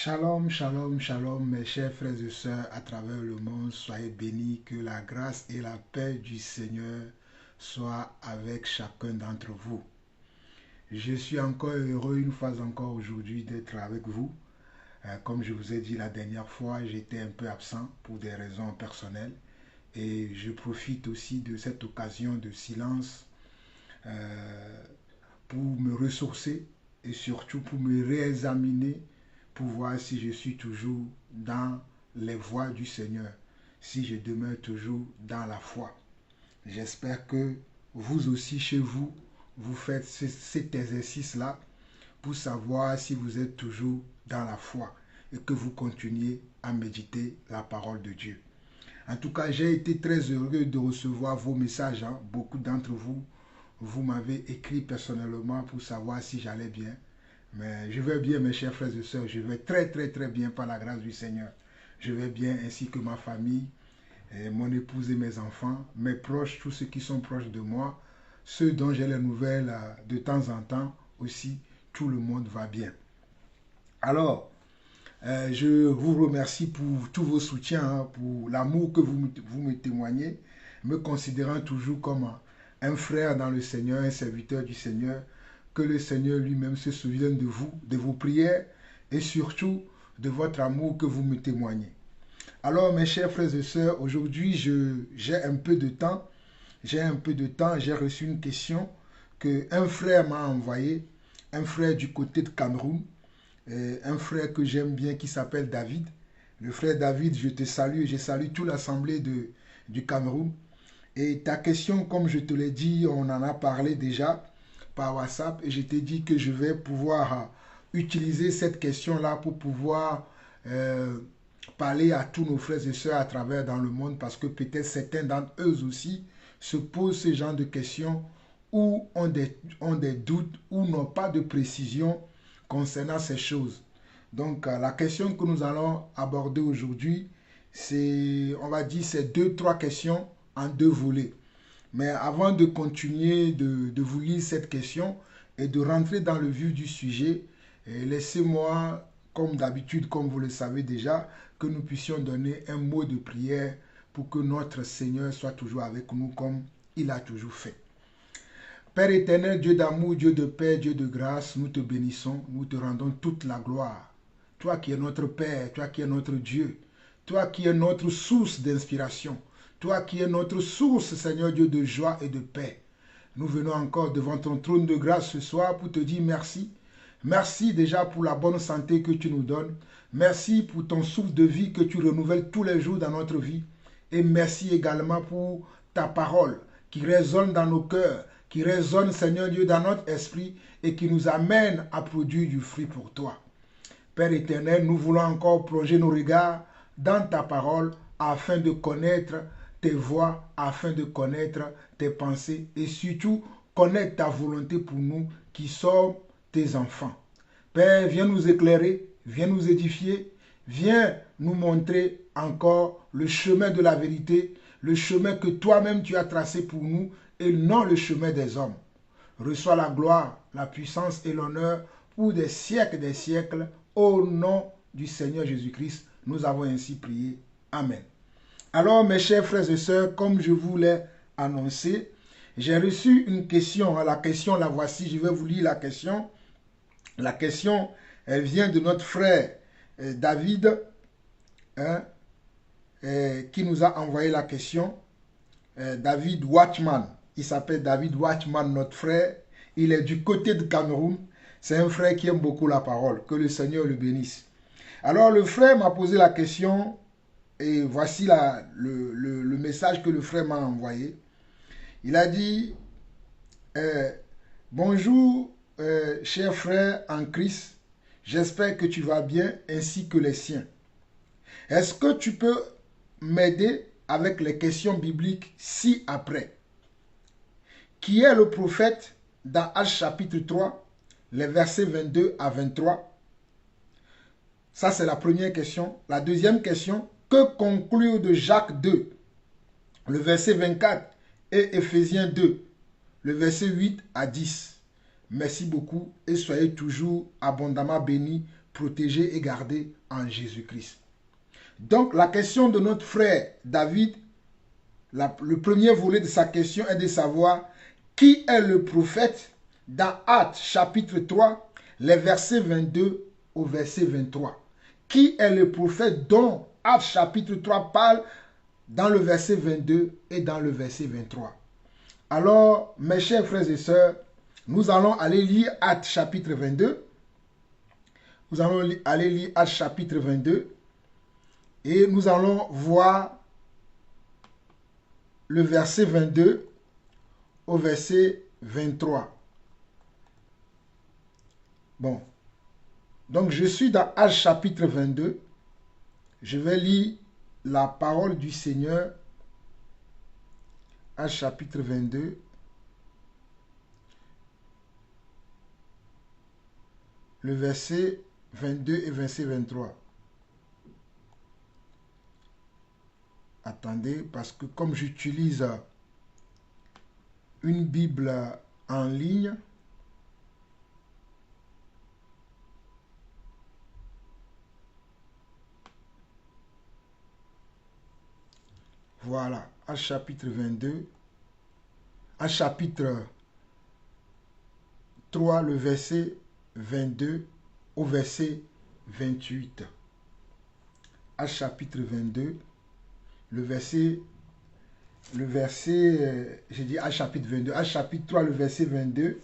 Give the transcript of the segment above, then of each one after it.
Shalom, shalom, shalom, mes chers frères et sœurs à travers le monde, soyez bénis, que la grâce et la paix du Seigneur soient avec chacun d'entre vous. Je suis encore heureux une fois encore aujourd'hui d'être avec vous. Comme je vous ai dit la dernière fois, j'étais un peu absent pour des raisons personnelles et je profite aussi de cette occasion de silence pour me ressourcer et surtout pour me réexaminer pour voir si je suis toujours dans les voies du Seigneur, si je demeure toujours dans la foi. J'espère que vous aussi chez vous, vous faites cet exercice-là pour savoir si vous êtes toujours dans la foi et que vous continuez à méditer la parole de Dieu. En tout cas, j'ai été très heureux de recevoir vos messages. Beaucoup d'entre vous, vous m'avez écrit personnellement pour savoir si j'allais bien. Mais je vais bien, mes chers frères et sœurs. Je vais très, très, très bien par la grâce du Seigneur. Je vais bien ainsi que ma famille, mon épouse et mes enfants, mes proches, tous ceux qui sont proches de moi, ceux dont j'ai les nouvelles de temps en temps aussi, tout le monde va bien. Alors, je vous remercie pour tous vos soutiens, pour l'amour que vous me témoignez, me considérant toujours comme un frère dans le Seigneur, un serviteur du Seigneur. Que le Seigneur lui-même se souvienne de vous, de vos prières et surtout de votre amour que vous me témoignez. Alors, mes chers frères et sœurs, aujourd'hui, j'ai un peu de temps. J'ai reçu une question qu'un frère m'a envoyée, un frère du côté de Cameroun, un frère que j'aime bien qui s'appelle David. Le frère David, je te salue et je salue toute l'assemblée du Cameroun. Et ta question, comme je te l'ai dit, on en a parlé déjà par WhatsApp et je t'ai dit que je vais pouvoir utiliser cette question-là pour pouvoir parler à tous nos frères et sœurs à travers dans le monde parce que peut-être certains d'entre eux aussi se posent ce genre de questions ou ont des doutes ou n'ont pas de précision concernant ces choses. Donc la question que nous allons aborder aujourd'hui, c'est, on va dire, c'est trois questions en deux volets. Mais avant de continuer de vous lire cette question et de rentrer dans le vif du sujet, laissez-moi, comme d'habitude, comme vous le savez déjà, que nous puissions donner un mot de prière pour que notre Seigneur soit toujours avec nous comme il a toujours fait. Père éternel, Dieu d'amour, Dieu de paix, Dieu de grâce, nous te bénissons, nous te rendons toute la gloire. Toi qui es notre Père, toi qui es notre Dieu, toi qui es notre source d'inspiration, toi qui es notre source, Seigneur Dieu, de joie et de paix. Nous venons encore devant ton trône de grâce ce soir pour te dire merci. Merci déjà pour la bonne santé que tu nous donnes. Merci pour ton souffle de vie que tu renouvelles tous les jours dans notre vie. Et merci également pour ta parole qui résonne dans nos cœurs, qui résonne, Seigneur Dieu, dans notre esprit et qui nous amène à produire du fruit pour toi. Père éternel, nous voulons encore plonger nos regards dans ta parole afin de connaître tes voies, afin de connaître tes pensées et surtout connaître ta volonté pour nous qui sommes tes enfants. Père, viens nous éclairer, viens nous édifier, viens nous montrer encore le chemin de la vérité, le chemin que toi-même tu as tracé pour nous et non le chemin des hommes. Reçois la gloire, la puissance et l'honneur pour des siècles, au nom du Seigneur Jésus-Christ. Nous avons ainsi prié. Amen. Alors, mes chers frères et sœurs, comme je vous l'ai annoncé, j'ai reçu une question. La question, la voici, je vais vous lire la question. La question, elle vient de notre frère David, qui nous a envoyé la question. David Watchman, il s'appelle David Watchman, notre frère. Il est du côté de Cameroun. C'est un frère qui aime beaucoup la parole. Que le Seigneur le bénisse. Alors, le frère m'a posé la question. Et voici le message que le frère m'a envoyé. Il a dit, bonjour, cher frère en Christ, j'espère que tu vas bien ainsi que les siens. Est-ce que tu peux m'aider avec les questions bibliques ci-après? Qui est le prophète dans Actes chapitre 3, les versets 22 à 23? Ça, c'est la première question. La deuxième question, que conclure de Jacques 2, le verset 24, et Éphésiens 2, le verset 8 à 10? Merci beaucoup et soyez toujours abondamment bénis protégés et gardés en Jésus-Christ. Donc la question de notre frère David, le premier volet de sa question est de savoir qui est le prophète dans Actes chapitre 3, les versets 22 au verset 23. Qui est le prophète dont Actes chapitre 3 parle dans le verset 22 et dans le verset 23. Alors, mes chers frères et sœurs, nous allons aller lire Actes chapitre 22. Nous allons aller lire Actes chapitre 22 et nous allons voir le verset 22 au verset 23. Bon, donc je suis dans Actes chapitre 22. Je vais lire la parole du Seigneur. Actes chapitre 22. Le verset 22 et verset 23. Attendez, parce que comme j'utilise une Bible en ligne, voilà, à chapitre 22, à chapitre 3, le verset 22 au verset 28. À chapitre 22, j'ai dit à chapitre 22, à chapitre 3, le verset 22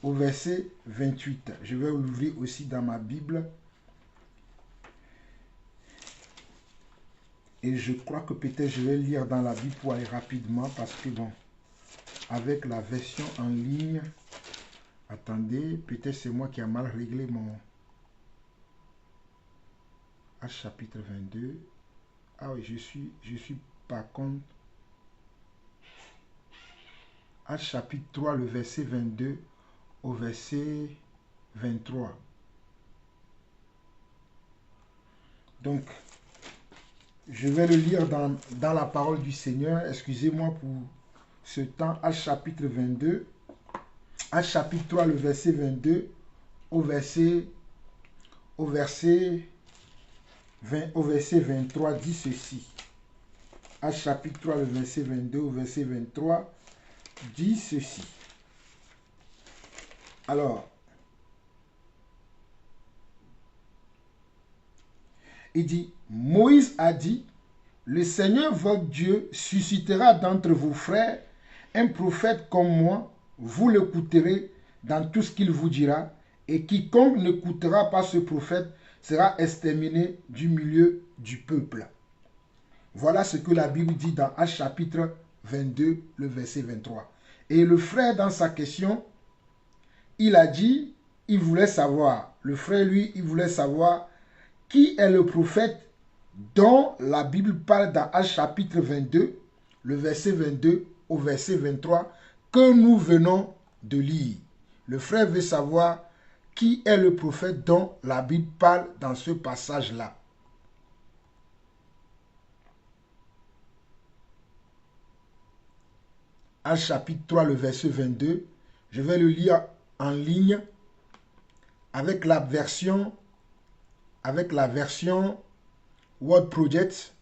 au verset 28. Je vais l'ouvrir aussi dans ma Bible. Et je crois que peut-être je vais lire dans la Bible pour aller rapidement parce que bon, avec la version en ligne, attendez, peut-être c'est moi qui a mal réglé mon... À chapitre 22. Ah oui, je suis par contre... À chapitre 3, le verset 22 au verset 23. Donc, je vais le lire dans la parole du Seigneur. Excusez-moi pour ce temps. À chapitre 22. À chapitre 3, le verset 22 au verset 23 dit ceci. À chapitre 3, le verset 22 au verset 23 dit ceci. Alors, il dit, Moïse a dit, le Seigneur votre Dieu suscitera d'entre vos frères un prophète comme moi, vous l'écouterez dans tout ce qu'il vous dira, et quiconque n'écoutera pas ce prophète sera exterminé du milieu du peuple. Voilà ce que la Bible dit dans Actes chapitre 22, le verset 23. Et le frère, dans sa question, il a dit, il voulait savoir, le frère, lui, il voulait savoir qui est le prophète dont la Bible parle dans Actes chapitre 22, le verset 22 au verset 23, que nous venons de lire. Le frère veut savoir qui est le prophète dont la Bible parle dans ce passage-là. Actes chapitre 3, le verset 22, je vais le lire en ligne avec la version Word Project.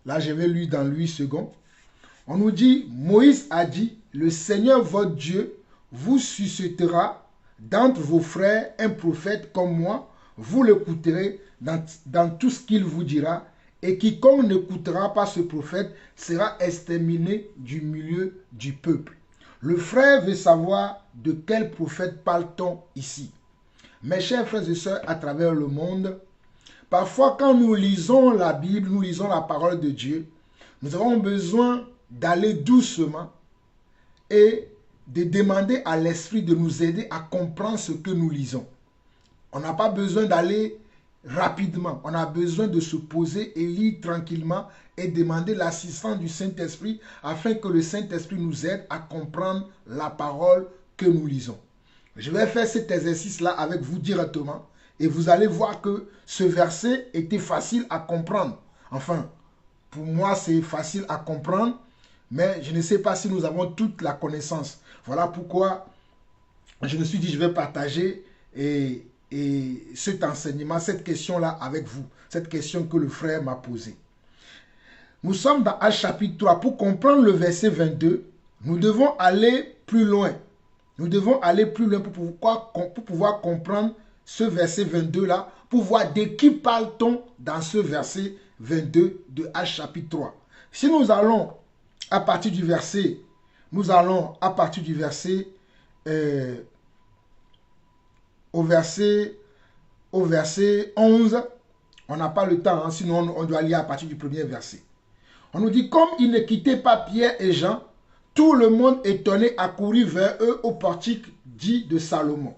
Là, je vais lire dans 8 secondes. On nous dit, Moïse a dit, le Seigneur votre Dieu vous suscitera d'entre vos frères un prophète comme moi, vous l'écouterez dans tout ce qu'il vous dira, et quiconque n'écoutera pas ce prophète sera exterminé du milieu du peuple. Le frère veut savoir de quel prophète parle-t-on ici. Mes chers frères et sœurs à travers le monde, parfois quand nous lisons la Bible, nous lisons la parole de Dieu, nous avons besoin d'aller doucement et de demander à l'Esprit de nous aider à comprendre ce que nous lisons. On n'a pas besoin d'aller rapidement. On a besoin de se poser et lire tranquillement et demander l'assistance du Saint-Esprit afin que le Saint-Esprit nous aide à comprendre la parole que nous lisons. Je vais faire cet exercice-là avec vous directement et vous allez voir que ce verset était facile à comprendre. Enfin, pour moi, c'est facile à comprendre, mais je ne sais pas si nous avons toute la connaissance. Voilà pourquoi je me suis dit, je vais partager et et cet enseignement, cette question-là avec vous, cette question que le frère m'a posée. Nous sommes dans Actes chapitre 3. Pour comprendre le verset 22, nous devons aller plus loin. Nous devons aller plus loin pour pouvoir comprendre ce verset 22-là, pour voir de qui parle-t-on dans ce verset 22 de Actes chapitre 3. Si nous allons à partir du verset, au verset 11, on n'a pas le temps, hein, sinon on doit lire à partir du premier verset. On nous dit, comme ils ne quittaient pas Pierre et Jean, tout le monde étonné accourut vers eux au portique dit de Salomon.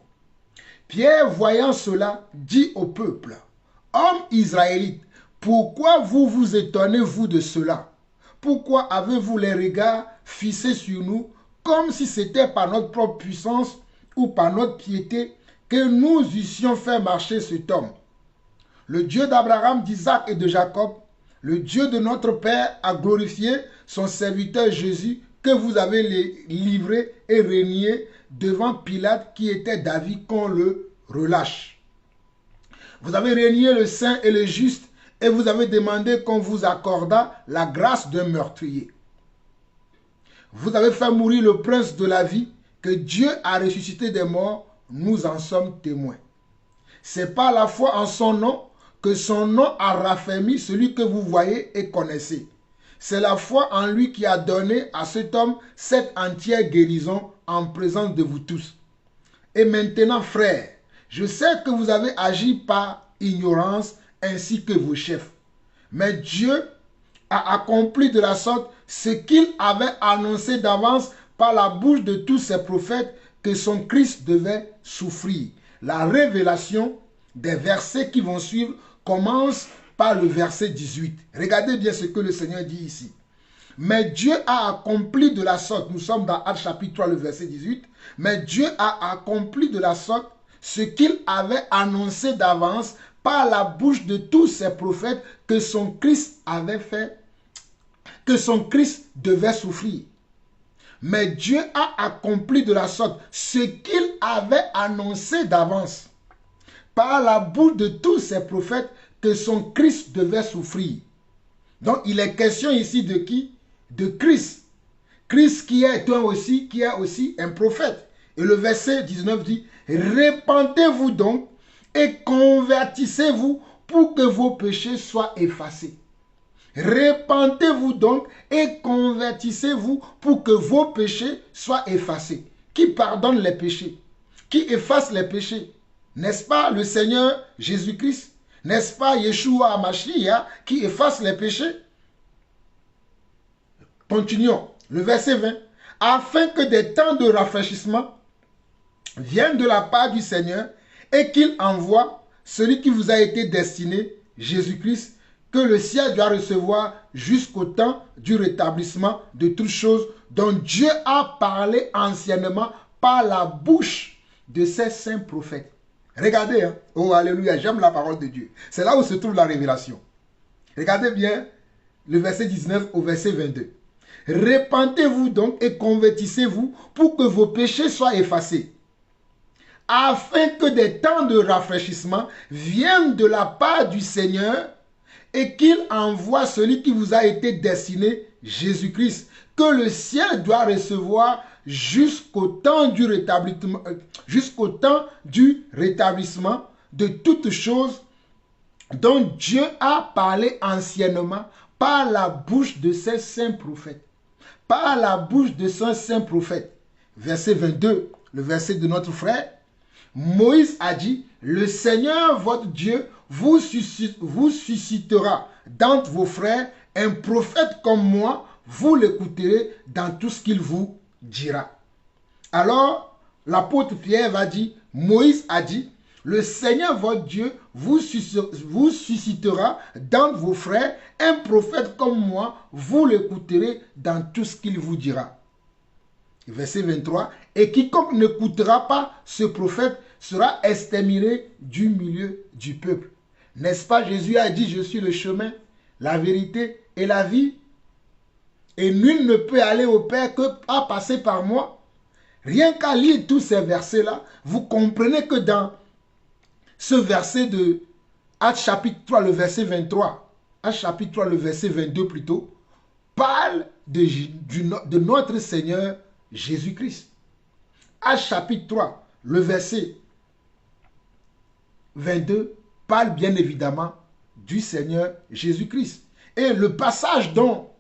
Pierre, voyant cela, dit au peuple, « Hommes israélites, pourquoi vous vous étonnez, vous, de cela? Pourquoi avez-vous les regards fixés sur nous, comme si c'était par notre propre puissance ou par notre piété que nous eussions fait marcher cet homme? Le Dieu d'Abraham, d'Isaac et de Jacob, le Dieu de notre Père a glorifié son serviteur Jésus, que vous avez livré et régné devant Pilate, qui était d'avis qu'on le relâche. Vous avez régné le saint et le juste, et vous avez demandé qu'on vous accordât la grâce d'un meurtrier. Vous avez fait mourir le prince de la vie, que Dieu a ressuscité des morts, nous en sommes témoins. C'est par la foi en son nom que son nom a raffermi celui que vous voyez et connaissez. C'est la foi en lui qui a donné à cet homme cette entière guérison en présence de vous tous. Et maintenant, frères, je sais que vous avez agi par ignorance ainsi que vos chefs. Mais Dieu a accompli de la sorte ce qu'il avait annoncé d'avance par la bouche de tous ses prophètes, que son Christ devait souffrir. La révélation des versets qui vont suivre commence par le verset 18. Regardez bien ce que le Seigneur dit ici. Mais Dieu a accompli de la sorte, nous sommes dans Actes chapitre 3, le verset 18, mais Dieu a accompli de la sorte ce qu'il avait annoncé d'avance par la bouche de tous ses prophètes, que son Christ avait fait, que son Christ devait souffrir. Mais Dieu a accompli de la sorte ce qu'il avait annoncé d'avance par la bouche de tous ses prophètes, que son Christ devait souffrir. Donc il est question ici de qui? De Christ. Christ qui est aussi un prophète. Et le verset 19 dit, répentez-vous donc et convertissez-vous pour que vos péchés soient effacés. Répentez-vous donc et convertissez-vous pour que vos péchés soient effacés. Qui pardonne les péchés? Qui efface les péchés? N'est-ce pas le Seigneur Jésus-Christ? N'est-ce pas Yeshua HaMashiach qui efface les péchés? Continuons. Le verset 20. Afin que des temps de rafraîchissement viennent de la part du Seigneur et qu'il envoie celui qui vous a été destiné, Jésus-Christ, que le ciel doit recevoir jusqu'au temps du rétablissement de toutes choses dont Dieu a parlé anciennement par la bouche de ses saints prophètes. Regardez, hein? Oh alléluia, j'aime la parole de Dieu. C'est là où se trouve la révélation. Regardez bien le verset 19 au verset 22. Répentez-vous donc et convertissez-vous pour que vos péchés soient effacés, afin que des temps de rafraîchissement viennent de la part du Seigneur et qu'il envoie celui qui vous a été destiné, Jésus-Christ, que le ciel doit recevoir jusqu'au temps du rétablissement de toutes choses dont Dieu a parlé anciennement par la bouche de ses saints prophètes. Par la bouche de ses saints prophètes. Verset 22, le verset de notre frère. Moïse a dit, le Seigneur votre Dieu vous suscitera d'entre vos frères un prophète comme moi, vous l'écouterez dans tout ce qu'il vous dira. Alors, l'apôtre Pierre va dire, Moïse a dit, le Seigneur votre Dieu vous suscitera d'entre vos frères un prophète comme moi, vous l'écouterez dans tout ce qu'il vous dira. Verset 23, et quiconque n'écoutera pas ce prophète sera exterminé du milieu du peuple. N'est-ce pas, Jésus a dit, je suis le chemin, la vérité et la vie. Et nul ne peut aller au Père que à passer par moi. Rien qu'à lire tous ces versets-là, vous comprenez que dans ce verset de Actes chapitre 3, le verset 23, Actes chapitre 3, le verset 22 plutôt, parle de notre Seigneur Jésus-Christ. Actes chapitre 3, le verset 22, parle bien évidemment du Seigneur Jésus-Christ. Et le passage dont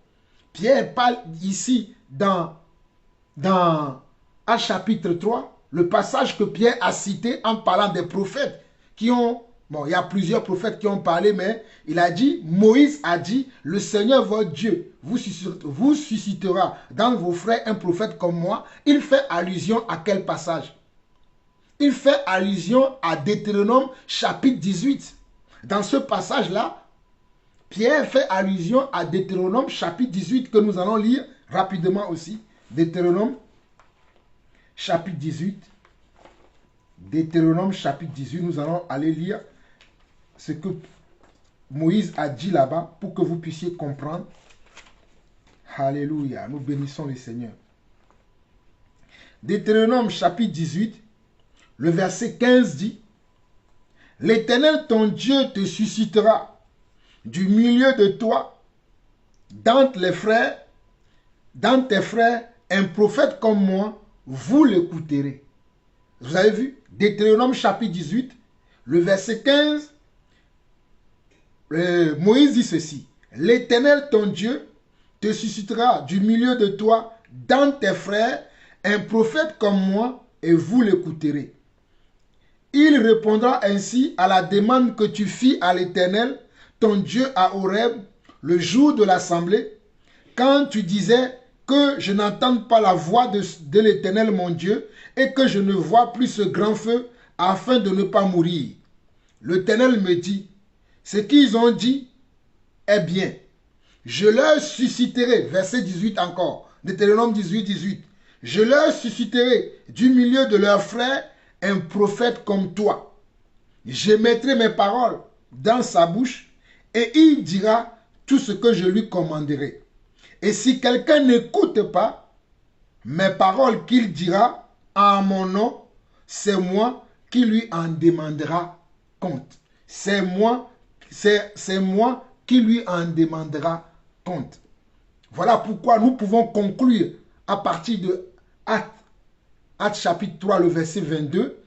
Pierre parle ici dans Actes chapitre 3, le passage que Pierre a cité en parlant des prophètes qui ont, bon, il y a plusieurs prophètes qui ont parlé, mais il a dit, Moïse a dit, le Seigneur votre Dieu vous suscitera dans vos frères un prophète comme moi. Il fait allusion à quel passage? Il fait allusion à Deutéronome chapitre 18. Dans ce passage-là, Pierre fait allusion à Deutéronome chapitre 18 que nous allons lire rapidement aussi. Deutéronome chapitre 18. Deutéronome chapitre 18, nous allons aller lire ce que Moïse a dit là-bas pour que vous puissiez comprendre. Alléluia, nous bénissons le Seigneur. Deutéronome chapitre 18, le verset 15 dit, « L'Éternel ton Dieu te suscitera du milieu de toi, dans tes frères, un prophète comme moi, vous l'écouterez. » Vous avez vu? Deutéronome chapitre 18, le verset 15, Moïse dit ceci. « L'Éternel ton Dieu te suscitera du milieu de toi, dans tes frères, un prophète comme moi, et vous l'écouterez. Il répondra ainsi à la demande que tu fis à l'Éternel, ton Dieu à Horeb, le jour de l'assemblée, quand tu disais que je n'entende pas la voix de l'Éternel mon Dieu, et que je ne vois plus ce grand feu, afin de ne pas mourir. L'Éternel me dit, ce qu'ils ont dit est bien. Je leur susciterai, verset 18 encore, Deutéronome 18, 18. Je leur susciterai du milieu de leurs frères un prophète comme toi. Je mettrai mes paroles dans sa bouche et il dira tout ce que je lui commanderai. Et si quelqu'un n'écoute pas mes paroles qu'il dira en mon nom, c'est moi qui lui en demandera compte. C'est moi qui lui en demandera compte. Voilà pourquoi nous pouvons conclure à partir de Actes chapitre 3, le verset 22,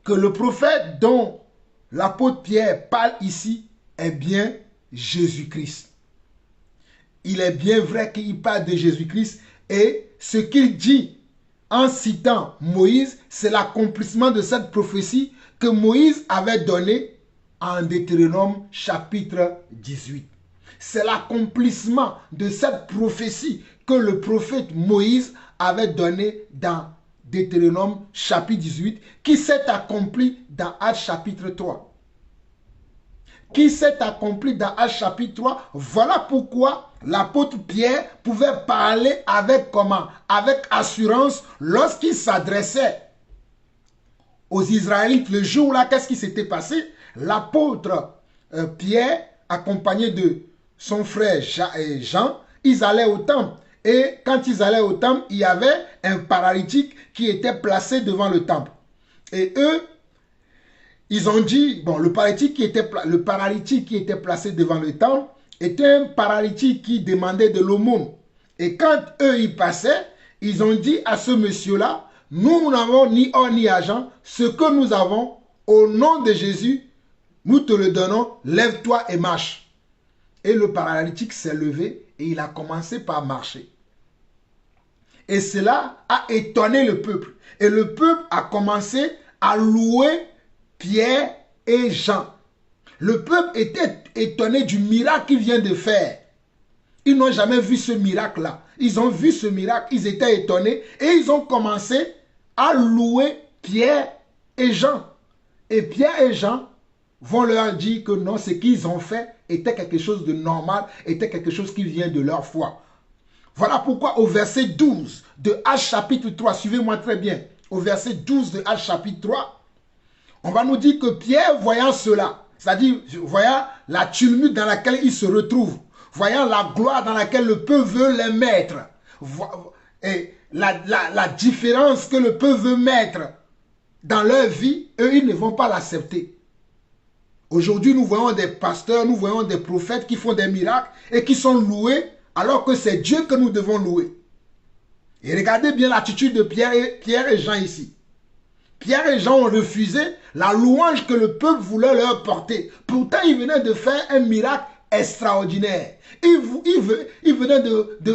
que le prophète dont l'apôtre Pierre parle ici est bien Jésus-Christ. Il est bien vrai qu'il parle de Jésus-Christ et ce qu'il dit en citant Moïse, c'est l'accomplissement de cette prophétie que Moïse avait donnée en Deutéronome chapitre 18. C'est l'accomplissement de cette prophétie que le prophète Moïse avait donnée dans Deutéronome chapitre 18, qui s'est accompli dans Actes chapitre 3. Qui s'est accompli dans Actes chapitre 3. Voilà pourquoi l'apôtre Pierre pouvait parler avec comment? Avec assurance lorsqu'il s'adressait aux Israélites. Le jour-là, qu'est-ce qui s'était passé? L'apôtre Pierre, accompagné de son frère Jean, ils allaient au temple. Et quand ils allaient au temple, il y avait un paralytique qui était placé devant le temple. Et eux, ils ont dit, bon, le paralytique qui était placé devant le temple était un paralytique qui demandait de l'aumône. Et quand eux, ils passaient, ils ont dit à ce monsieur-là, nous n'avons ni or ni argent, ce que nous avons, au nom de Jésus, nous te le donnons, lève-toi et marche. Et le paralytique s'est levé et il a commencé par marcher. Et cela a étonné le peuple. Et le peuple a commencé à louer Pierre et Jean. Le peuple était étonné du miracle qu'il vient de faire. Ils n'ont jamais vu ce miracle-là. Ils ont vu ce miracle, ils étaient étonnés et ils ont commencé à louer Pierre et Jean. Et Pierre et Jean vont leur dire que non, ce qu'ils ont fait était quelque chose de normal, était quelque chose qui vient de leur foi. Voilà pourquoi au verset 12 de Actes chapitre 3, suivez-moi très bien, au verset 12 de Actes chapitre 3, on va nous dire que Pierre, voyant cela, c'est-à-dire voyant la tumulte dans laquelle il se retrouve, voyant la gloire dans laquelle le peuple veut les mettre, et la différence que le peuple veut mettre dans leur vie, eux, ils ne vont pas l'accepter. Aujourd'hui, nous voyons des pasteurs, nous voyons des prophètes qui font des miracles et qui sont loués alors que c'est Dieu que nous devons louer. Et regardez bien l'attitude de Pierre et Jean ici. Pierre et Jean ont refusé la louange que le peuple voulait leur porter. Pourtant, ils venaient de faire un miracle extraordinaire. Ils venaient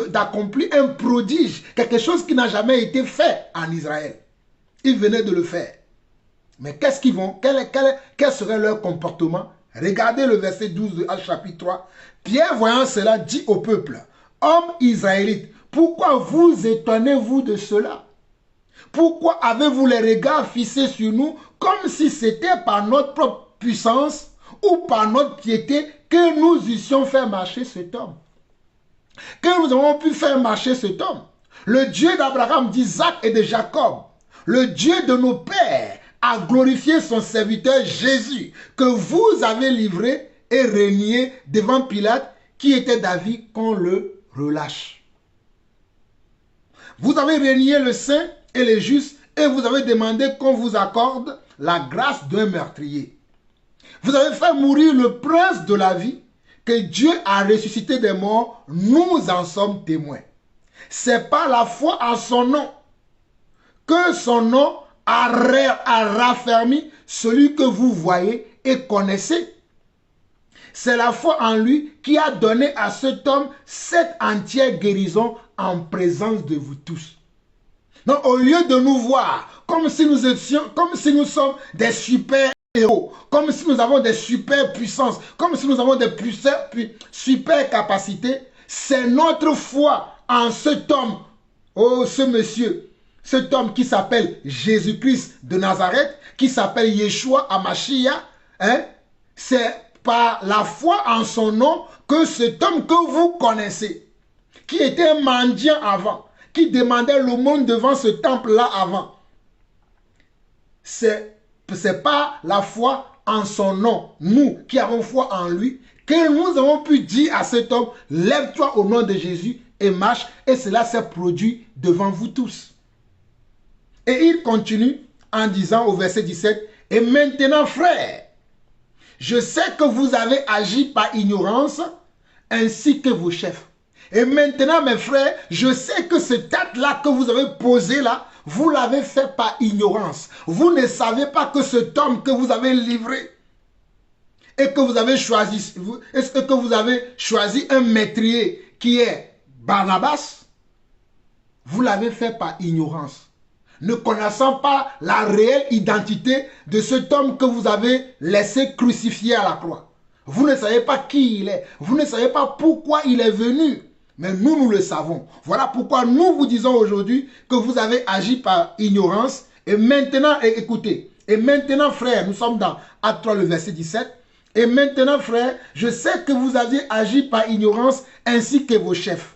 d'accomplir un prodige, quelque chose qui n'a jamais été fait en Israël. Ils venaient de le faire. Mais qu'est-ce qu'ils vont, quel serait leur comportement? Regardez le verset 12 de Actes chapitre 3. Pierre, voyant cela, dit au peuple, « Hommes israélites, pourquoi vous étonnez-vous de cela? Pourquoi avez-vous les regards fixés sur nous comme si c'était par notre propre puissance ou par notre piété que nous eussions fait marcher cet homme? Que nous avons pu faire marcher cet homme? Le Dieu d'Abraham, d'Isaac et de Jacob, le Dieu de nos pères, a glorifié son serviteur Jésus, que vous avez livré et renié devant Pilate, qui était d'avis qu'on le relâche. Vous avez renié le saint et le juste, et vous avez demandé qu'on vous accorde la grâce d'un meurtrier. Vous avez fait mourir le prince de la vie, que Dieu a ressuscité des morts, nous en sommes témoins. C'est par la foi en son nom que son nom a raffermi celui que vous voyez et connaissez. C'est la foi en lui qui a donné à cet homme cette entière guérison en présence de vous tous. Donc, au lieu de nous voir comme si nous sommes des super héros, comme si nous avons des super puissances, comme si nous avons des super capacités, c'est notre foi en cet homme, oh ce monsieur, cet homme qui s'appelle Jésus-Christ de Nazareth, qui s'appelle Yeshua Hamashiach, hein? C'est par la foi en son nom que cet homme que vous connaissez, qui était un mendiant avant, qui demandait l'aumône devant ce temple-là avant, c'est par la foi en son nom, nous qui avons foi en lui, que nous avons pu dire à cet homme, lève-toi au nom de Jésus et marche, et cela s'est produit devant vous tous. Et il continue en disant au verset 17, « Et maintenant, frères, je sais que vous avez agi par ignorance, ainsi que vos chefs. Et maintenant, mes frères, je sais que cet acte-là que vous avez posé là, vous l'avez fait par ignorance. Vous ne savez pas que cet homme que vous avez livré et que vous avez choisi, est-ce que vous avez choisi un maîtrier qui est Barnabas? Vous l'avez fait par ignorance, ne connaissant pas la réelle identité de cet homme que vous avez laissé crucifier à la croix. Vous ne savez pas qui il est. Vous ne savez pas pourquoi il est venu. Mais nous, nous le savons. Voilà pourquoi nous vous disons aujourd'hui que vous avez agi par ignorance. Et maintenant, écoutez, et maintenant, frère, nous sommes dans Acte 3, le verset 17. Et maintenant, frère, je sais que vous aviez agi par ignorance ainsi que vos chefs.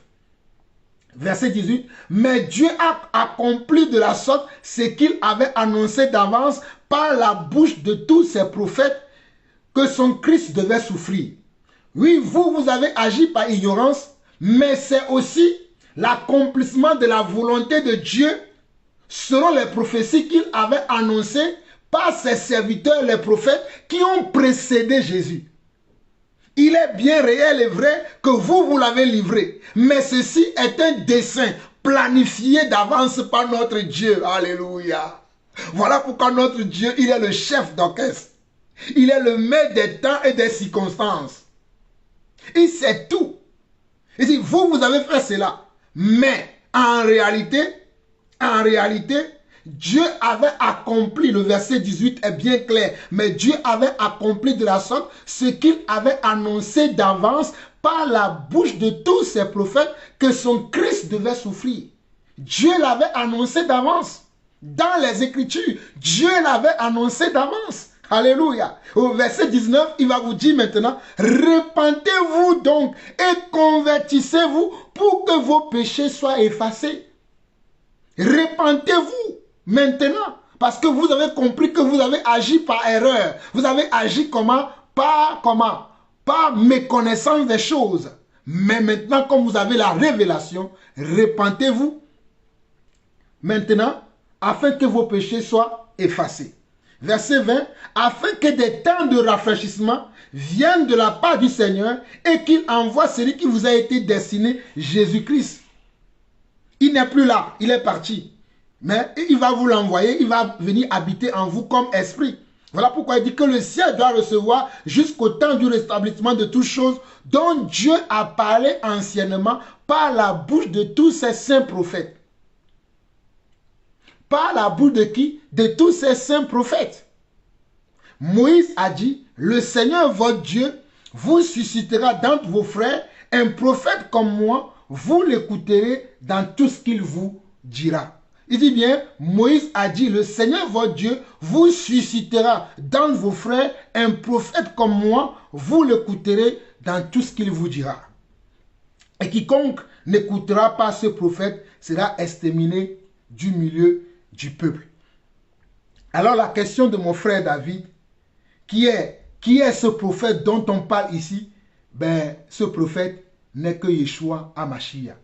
Verset 18, mais Dieu a accompli de la sorte ce qu'il avait annoncé d'avance par la bouche de tous ses prophètes que son Christ devait souffrir. Oui, vous avez agi par ignorance, mais c'est aussi l'accomplissement de la volonté de Dieu selon les prophéties qu'il avait annoncées par ses serviteurs, les prophètes, qui ont précédé Jésus. Il est bien réel et vrai que vous l'avez livré. Mais ceci est un dessein planifié d'avance par notre Dieu. Alléluia. Voilà pourquoi notre Dieu, il est le chef d'orchestre. Il est le maître des temps et des circonstances. Il sait tout. Il dit, vous avez fait cela. Mais en réalité, Dieu avait accompli, le verset 18 est bien clair, mais Dieu avait accompli de la sorte ce qu'il avait annoncé d'avance par la bouche de tous ses prophètes que son Christ devait souffrir. Dieu l'avait annoncé d'avance. Dans les Écritures, Dieu l'avait annoncé d'avance. Alléluia. Au verset 19, il va vous dire maintenant, repentez-vous donc et convertissez-vous pour que vos péchés soient effacés. Repentez-vous maintenant, parce que vous avez compris que vous avez agi par erreur. Vous avez agi comment? Par méconnaissance des choses. Mais maintenant, comme vous avez la révélation, repentez-vous maintenant, afin que vos péchés soient effacés. Verset 20, afin que des temps de rafraîchissement viennent de la part du Seigneur et qu'il envoie celui qui vous a été destiné, Jésus-Christ. Il n'est plus là, il est parti. Mais il va vous l'envoyer, il va venir habiter en vous comme esprit. Voilà pourquoi il dit que le ciel doit recevoir jusqu'au temps du rétablissement de toutes choses dont Dieu a parlé anciennement par la bouche de tous ses saints prophètes. Par la bouche de qui? De tous ces saints prophètes. Moïse a dit, le Seigneur votre Dieu vous suscitera d'entre vos frères un prophète comme moi, vous l'écouterez dans tout ce qu'il vous dira. Il dit bien, Moïse a dit, le Seigneur votre Dieu vous suscitera d'entre vos frères un prophète comme moi, vous l'écouterez dans tout ce qu'il vous dira. Et quiconque n'écoutera pas ce prophète sera exterminé du milieu du peuple. Alors la question de mon frère David, qui est ce prophète dont on parle ici? Ben, ce prophète n'est que Yeshua HaMashiach.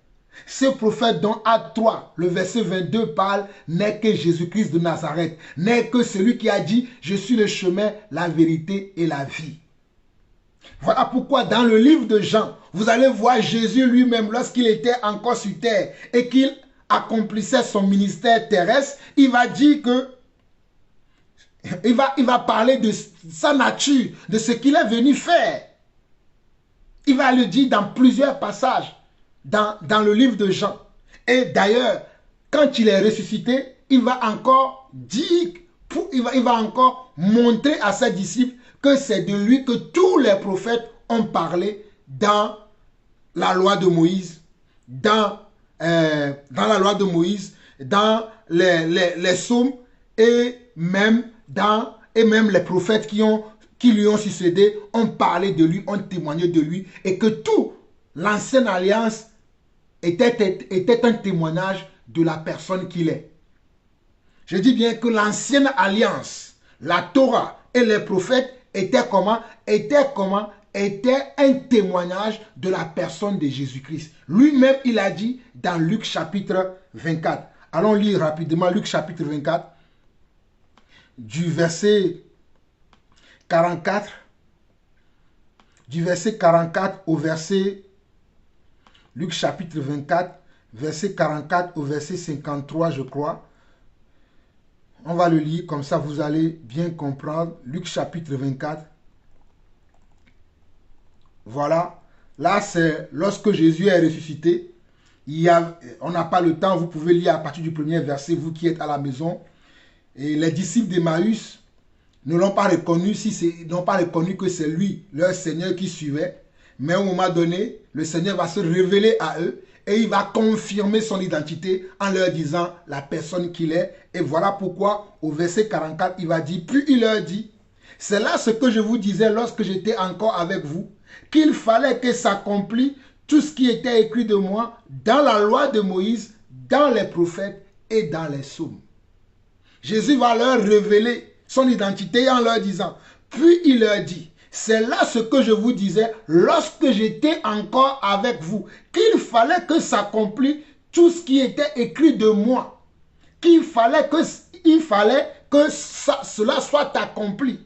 Ce prophète dont Acte 3, le verset 22 parle, n'est que Jésus-Christ de Nazareth, n'est que celui qui a dit, je suis le chemin, la vérité et la vie. Voilà pourquoi dans le livre de Jean, vous allez voir Jésus lui-même lorsqu'il était encore sur terre et qu'il accomplissait son ministère terrestre, il va dire que il va parler de sa nature, de ce qu'il est venu faire. Il va le dire dans plusieurs passages dans le livre de Jean. Et d'ailleurs, quand il est ressuscité, il va encore dire, il va encore montrer à ses disciples que c'est de lui que tous les prophètes ont parlé dans la loi de Moïse, dans la loi de Moïse, dans les psaumes et même les prophètes qui lui ont succédé ont parlé de lui, ont témoigné de lui, et que tout l'ancienne alliance était un témoignage de la personne qu'il est. Je dis bien que l'ancienne alliance, la Torah et les prophètes étaient un témoignage de la personne de Jésus-Christ. Lui-même, il a dit dans Luc chapitre 24. Allons lire rapidement Luc chapitre 24, du verset 44, au verset, Luc chapitre 24, verset 44 au verset 53, je crois. On va le lire, comme ça vous allez bien comprendre. Luc chapitre 24. Voilà. Là, c'est lorsque Jésus est ressuscité. On n'a pas le temps, vous pouvez lire à partir du premier verset, vous qui êtes à la maison. Et les disciples d'Emmaüs ne l'ont pas reconnu, n'ont pas reconnu que c'est lui, leur Seigneur, qui suivait. Mais à un moment donné, le Seigneur va se révéler à eux et il va confirmer son identité en leur disant la personne qu'il est. Et voilà pourquoi, au verset 44, il va dire, puis il leur dit, c'est là ce que je vous disais lorsque j'étais encore avec vous, qu'il fallait que s'accomplisse tout ce qui était écrit de moi dans la loi de Moïse, dans les prophètes et dans les psaumes. Jésus va leur révéler son identité en leur disant, puis il leur dit, c'est là ce que je vous disais lorsque j'étais encore avec vous, qu'il fallait que s'accomplisse tout ce qui était écrit de moi, qu'il fallait que cela soit accompli.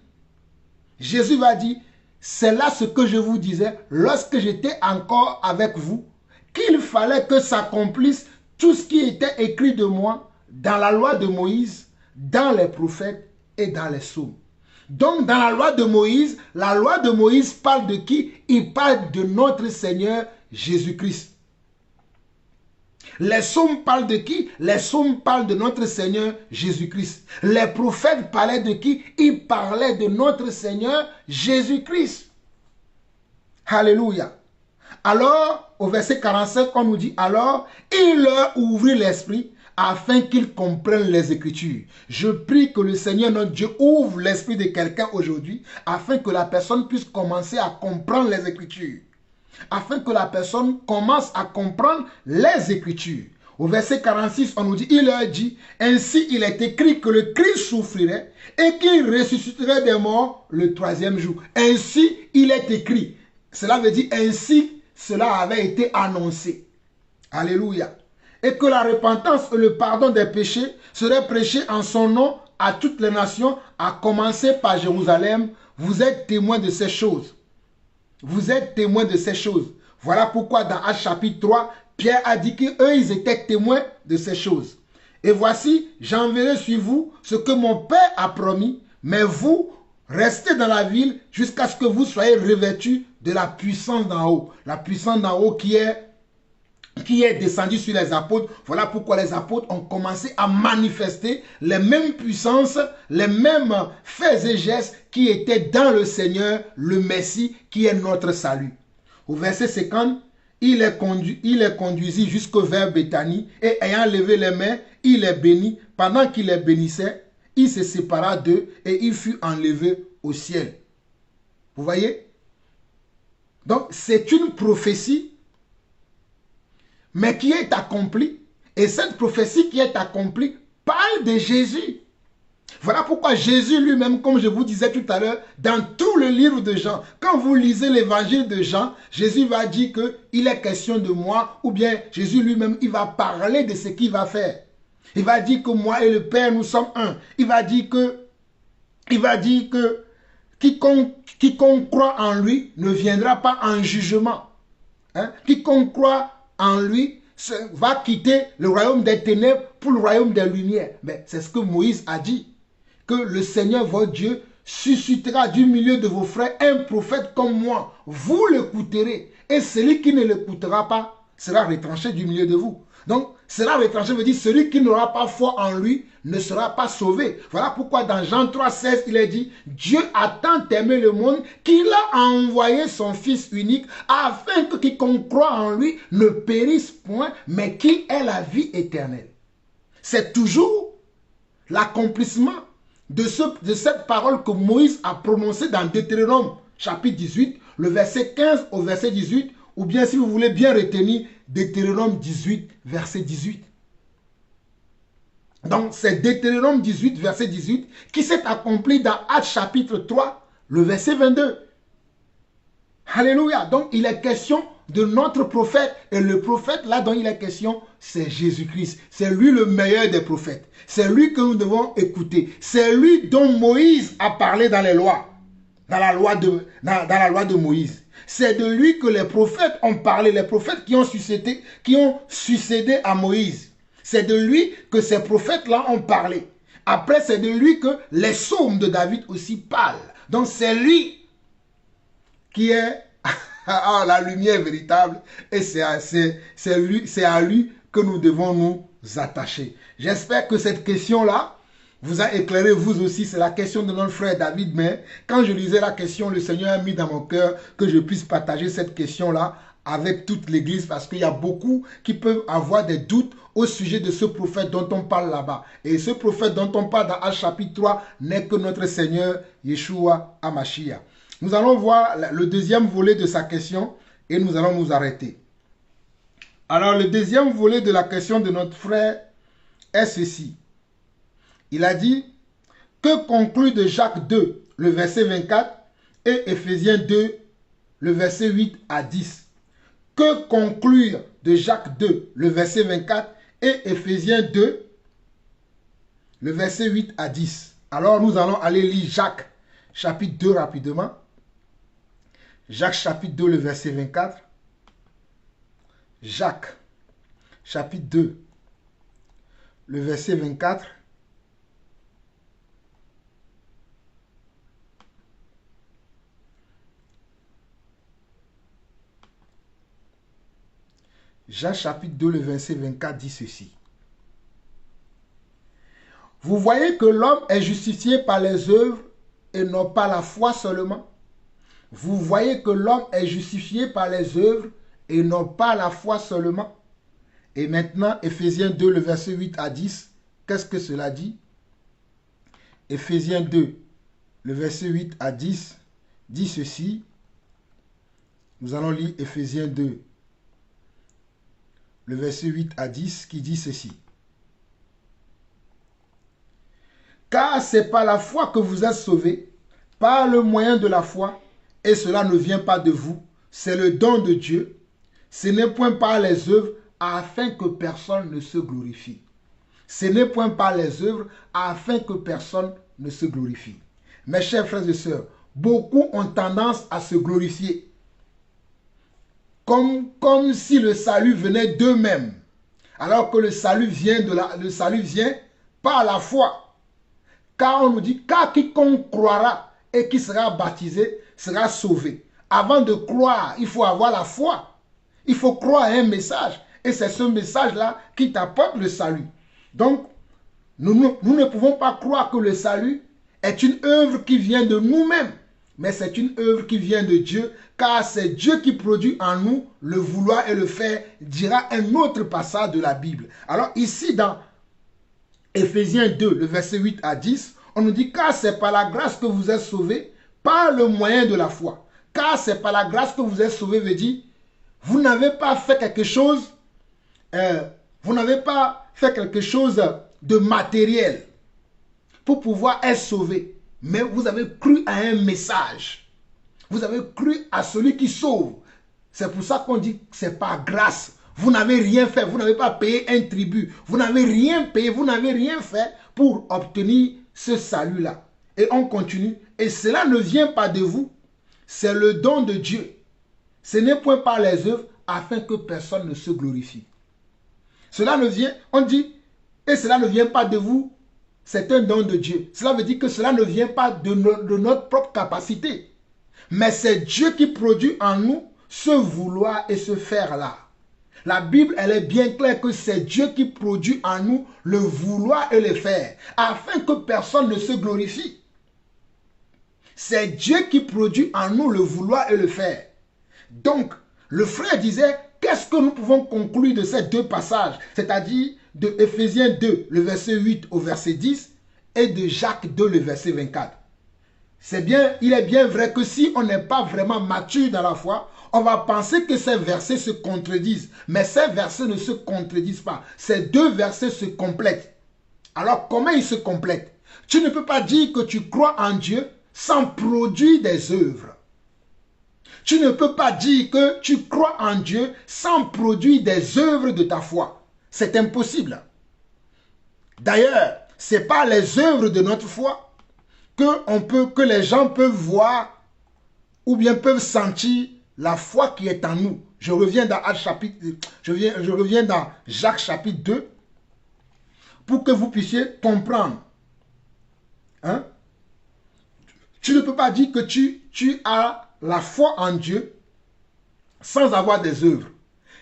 Jésus va dire, c'est là ce que je vous disais lorsque j'étais encore avec vous, qu'il fallait que s'accomplisse tout ce qui était écrit de moi dans la loi de Moïse, dans les prophètes et dans les psaumes. Donc dans la loi de Moïse parle de qui? Il parle de notre Seigneur Jésus-Christ. Les psaumes parlent de qui? Les psaumes parlent de notre Seigneur Jésus-Christ. Les prophètes parlaient de qui? Ils parlaient de notre Seigneur Jésus-Christ. Alléluia. Alors, au verset 45, on nous dit, alors, il leur ouvrit l'esprit afin qu'ils comprennent les Écritures. Je prie que le Seigneur notre Dieu ouvre l'esprit de quelqu'un aujourd'hui afin que la personne puisse commencer à comprendre les Écritures. Afin que la personne commence à comprendre les Écritures. Au verset 46, on nous dit, il leur dit, ainsi il est écrit que le Christ souffrirait et qu'il ressusciterait des morts le troisième jour. Ainsi il est écrit. Cela veut dire ainsi cela avait été annoncé. Alléluia. Et que la repentance et le pardon des péchés seraient prêchés en son nom à toutes les nations, à commencer par Jérusalem. Vous êtes témoins de ces choses. Vous êtes témoins de ces choses. Voilà pourquoi dans Actes chapitre 3, Pierre a dit qu'eux, ils étaient témoins de ces choses. Et voici, j'enverrai sur vous ce que mon Père a promis, mais vous, restez dans la ville jusqu'à ce que vous soyez revêtus de la puissance d'en haut. La puissance d'en haut qui est descendue sur les apôtres. Voilà pourquoi les apôtres ont commencé à manifester les mêmes puissances, les mêmes faits et gestes qui étaient dans le Seigneur, le Messie, qui est notre salut. Au verset 50, il les conduisit jusqu'au vers Béthanie et ayant levé les mains, il les bénit. Pendant qu'il les bénissait, il se sépara d'eux et il fut enlevé au ciel. Vous voyez? Donc, c'est une prophétie, mais qui est accomplie. Et cette prophétie qui est accomplie parle de Jésus. Voilà pourquoi Jésus lui-même, comme je vous disais tout à l'heure, dans tout le livre de Jean, quand vous lisez l'évangile de Jean, Jésus va dire qu'il est question de moi, ou bien Jésus lui-même, il va parler de ce qu'il va faire. Il va dire que moi et le Père, nous sommes un. Il va dire que quiconque croit en lui ne viendra pas en jugement. Hein? Quiconque croit en lui va quitter le royaume des ténèbres pour le royaume des lumières. Mais c'est ce que Moïse a dit. Que le Seigneur, votre Dieu, suscitera du milieu de vos frères un prophète comme moi. Vous l'écouterez. Et celui qui ne l'écoutera pas sera retranché du milieu de vous. Donc, sera retranché veut dire celui qui n'aura pas foi en lui ne sera pas sauvé. Voilà pourquoi dans Jean 3,16, il est dit, Dieu a tant aimé le monde qu'il a envoyé son Fils unique afin que quiconque croit en lui ne périsse point, mais qu'il ait la vie éternelle. C'est toujours l'accomplissement de cette parole que Moïse a prononcée dans Deutéronome chapitre 18, le verset 15 au verset 18, ou bien si vous voulez bien retenir Deutéronome 18, verset 18. Donc c'est Deutéronome 18, verset 18, qui s'est accompli dans Actes chapitre 3, le verset 22. Alléluia. Donc il est question de notre prophète. Et le prophète là dont il est question, c'est Jésus-Christ. C'est lui le meilleur des prophètes. C'est lui que nous devons écouter. C'est lui dont Moïse a parlé dans les lois. Dans la loi de Moïse. C'est de lui que les prophètes ont parlé. Les prophètes qui ont succédé à Moïse. C'est de lui que ces prophètes-là ont parlé. Après, c'est de lui que les psaumes de David aussi parlent. Donc c'est lui qui est la lumière véritable. Et c'est à lui que nous devons nous attacher. J'espère que cette question-là vous a éclairé vous aussi. C'est la question de notre frère David. Mais quand je lisais la question, le Seigneur a mis dans mon cœur que je puisse partager cette question-là avec toute l'église. Parce qu'il y a beaucoup qui peuvent avoir des doutes au sujet de ce prophète dont on parle là-bas. Et ce prophète dont on parle dans Actes chapitre 3 n'est que notre Seigneur Yeshua HaMashiach. Nous allons voir le deuxième volet de sa question et nous allons nous arrêter. Alors, le deuxième volet de la question de notre frère est ceci. Il a dit, que conclut de Jacques 2, le verset 24, et Éphésiens 2, le verset 8 à 10. Que conclure de Jacques 2, le verset 24, et Éphésiens 2, le verset 8 à 10. Alors, nous allons aller lire Jacques, chapitre 2, rapidement. Jacques, chapitre 2, le verset 24. Jacques, chapitre 2, le verset 24. Jacques chapitre 2, le verset 24 dit ceci. Vous voyez que l'homme est justifié par les œuvres et non pas la foi seulement. Vous voyez que l'homme est justifié par les œuvres et non pas la foi seulement. Et maintenant, Éphésiens 2, le verset 8 à 10, qu'est-ce que cela dit? Éphésiens 2, le verset 8 à 10, dit ceci. Nous allons lire Éphésiens 2, le verset 8 à 10, qui dit ceci. Car c'est par la foi que vous êtes sauvés, par le moyen de la foi, et cela ne vient pas de vous, c'est le don de Dieu. Ce n'est point par les œuvres, afin que personne ne se glorifie. Ce n'est point par les œuvres, afin que personne ne se glorifie. Mes chers frères et sœurs, beaucoup ont tendance à se glorifier. Comme si le salut venait d'eux-mêmes. Alors que le salut vient par la foi. Car on nous dit, car quiconque croira et qui sera baptisé sera sauvé. Avant de croire, il faut avoir la foi. Il faut croire à un message. Et c'est ce message-là qui t'apporte le salut. Donc, nous ne pouvons pas croire que le salut est une œuvre qui vient de nous-mêmes. Mais c'est une œuvre qui vient de Dieu, car c'est Dieu qui produit en nous le vouloir et le faire, dira un autre passage de la Bible. Alors ici, dans Éphésiens 2, le verset 8 à 10, on nous dit, car c'est par la grâce que vous êtes sauvés, par le moyen de la foi. Car c'est par la grâce que vous êtes sauvés, veut dire, vous n'avez pas fait quelque chose, de matériel pour pouvoir être sauvé. Mais vous avez cru à un message. Vous avez cru à celui qui sauve. C'est pour ça qu'on dit que c'est par grâce. Vous n'avez rien fait. Vous n'avez pas payé un tribut. Vous n'avez rien payé. Vous n'avez rien fait pour obtenir ce salut-là. Et on continue. Et cela ne vient pas de vous. C'est le don de Dieu. Ce n'est point par les œuvres afin que personne ne se glorifie. Cela ne vient, on dit, et cela ne vient pas de vous. C'est un don de Dieu. Cela veut dire que cela ne vient pas de notre propre capacité. Mais c'est Dieu qui produit en nous ce vouloir et ce faire-là. La Bible, elle est bien claire que c'est Dieu qui produit en nous le vouloir et le faire, afin que personne ne se glorifie. C'est Dieu qui produit en nous le vouloir et le faire. Donc, le frère disait, qu'est-ce que nous pouvons conclure de ces deux passages, c'est-à-dire de Éphésiens 2, le verset 8 au verset 10, et de Jacques 2, le verset 24. Il est bien vrai que si on n'est pas vraiment mature dans la foi, on va penser que ces versets se contredisent. Mais ces versets ne se contredisent pas. Ces deux versets se complètent. Alors, comment ils se complètent? Tu ne peux pas dire que tu crois en Dieu sans produire des œuvres. Tu ne peux pas dire que tu crois en Dieu sans produire des œuvres de ta foi. C'est impossible. D'ailleurs, ce n'est pas les œuvres de notre foi que les gens peuvent voir ou bien peuvent sentir la foi qui est en nous. Je reviens dans Jacques chapitre 2 pour que vous puissiez comprendre. Hein? Tu ne peux pas dire que tu as la foi en Dieu sans avoir des œuvres.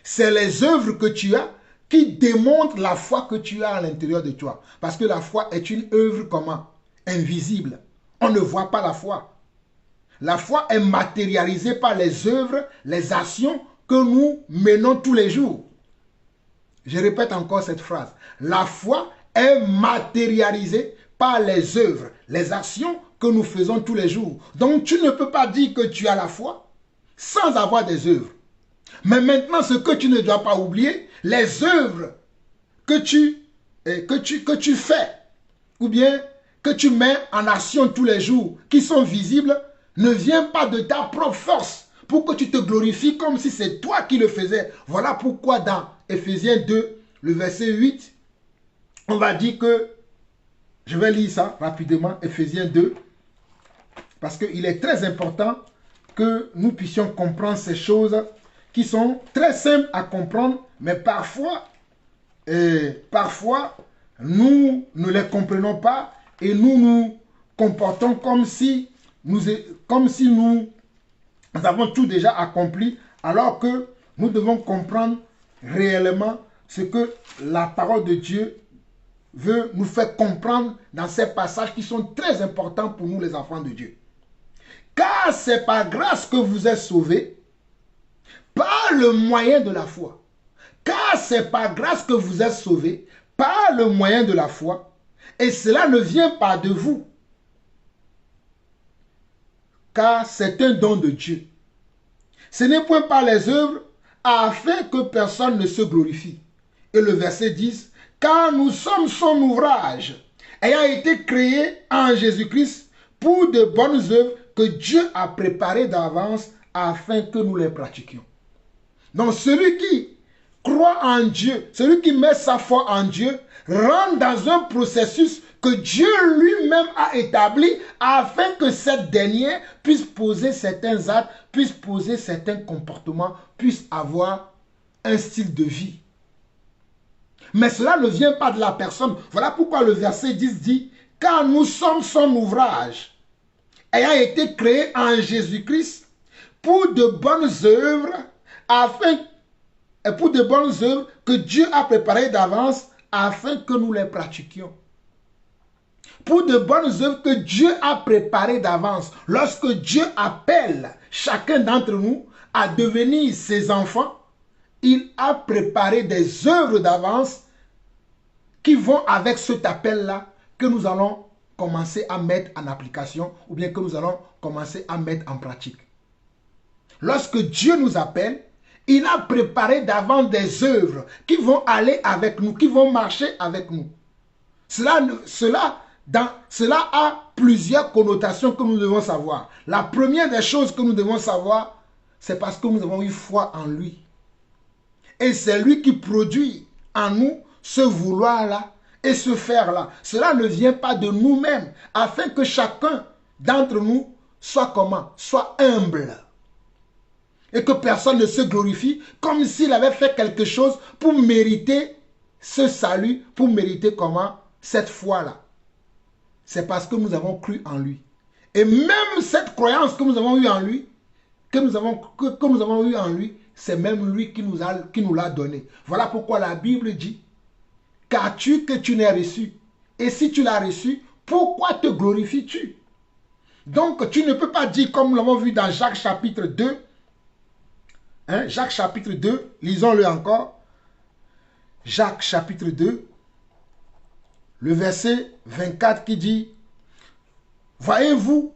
C'est les œuvres que tu as qui démontrent la foi que tu as à l'intérieur de toi. Parce que la foi est une œuvre comment? Invisible. On ne voit pas la foi. La foi est matérialisée par les œuvres, les actions que nous menons tous les jours. Je répète encore cette phrase. La foi est matérialisée par les œuvres, les actions que nous faisons tous les jours. Donc tu ne peux pas dire que tu as la foi sans avoir des œuvres. Mais maintenant, ce que tu ne dois pas oublier, les œuvres que tu fais, ou bien que tu mets en action tous les jours, qui sont visibles, ne viennent pas de ta propre force, pour que tu te glorifies comme si c'est toi qui le faisais. Voilà pourquoi dans Éphésiens 2, le verset 8, on va dire que, je vais lire ça rapidement, Éphésiens 2, parce qu'il est très important que nous puissions comprendre ces choses qui sont très simples à comprendre, mais parfois nous ne les comprenons pas et nous nous comportons comme si nous avons tout déjà accompli, alors que nous devons comprendre réellement ce que la parole de Dieu veut nous faire comprendre dans ces passages qui sont très importants pour nous les enfants de Dieu. Car c'est par grâce que vous êtes sauvés, par le moyen de la foi. Car c'est par grâce que vous êtes sauvés, par le moyen de la foi, et cela ne vient pas de vous, car c'est un don de Dieu. Ce n'est point par les œuvres, afin que personne ne se glorifie. Et le verset 10, car nous sommes son ouvrage, ayant été créés en Jésus-Christ pour de bonnes œuvres que Dieu a préparées d'avance afin que nous les pratiquions. Donc celui qui croit en Dieu, celui qui met sa foi en Dieu, rentre dans un processus que Dieu lui-même a établi afin que cette dernière puisse poser certains actes, puisse poser certains comportements, puisse avoir un style de vie. Mais cela ne vient pas de la personne. Voilà pourquoi le verset 10 dit, car nous sommes son ouvrage, ayant été créé en Jésus-Christ pour de bonnes œuvres, que Dieu a préparées d'avance afin que nous les pratiquions. Pour de bonnes œuvres que Dieu a préparées d'avance. Lorsque Dieu appelle chacun d'entre nous à devenir ses enfants, il a préparé des œuvres d'avance qui vont avec cet appel-là que nous allons commencer à mettre en application ou bien que nous allons commencer à mettre en pratique. Lorsque Dieu nous appelle, il a préparé d'avance des œuvres qui vont aller avec nous, qui vont marcher avec nous. Cela a plusieurs connotations que nous devons savoir. La première des choses que nous devons savoir, c'est parce que nous avons eu foi en lui. Et c'est lui qui produit en nous ce vouloir-là et ce faire-là. Cela ne vient pas de nous-mêmes, afin que chacun d'entre nous soit comment? Soit humble. Et que personne ne se glorifie comme s'il avait fait quelque chose pour mériter ce salut, pour mériter comment? Cette foi-là. C'est parce que nous avons cru en lui. Et même cette croyance que nous avons eue en lui, que nous avons eue en lui, c'est même lui qui nous l'a donné. Voilà pourquoi la Bible dit, qu'as-tu que tu n'aies reçu? Et si tu l'as reçu, pourquoi te glorifies-tu? Donc tu ne peux pas dire, comme nous l'avons vu dans Jacques chapitre 2, Jacques chapitre 2, lisons-le encore. Jacques chapitre 2, le verset 24 qui dit, voyez-vous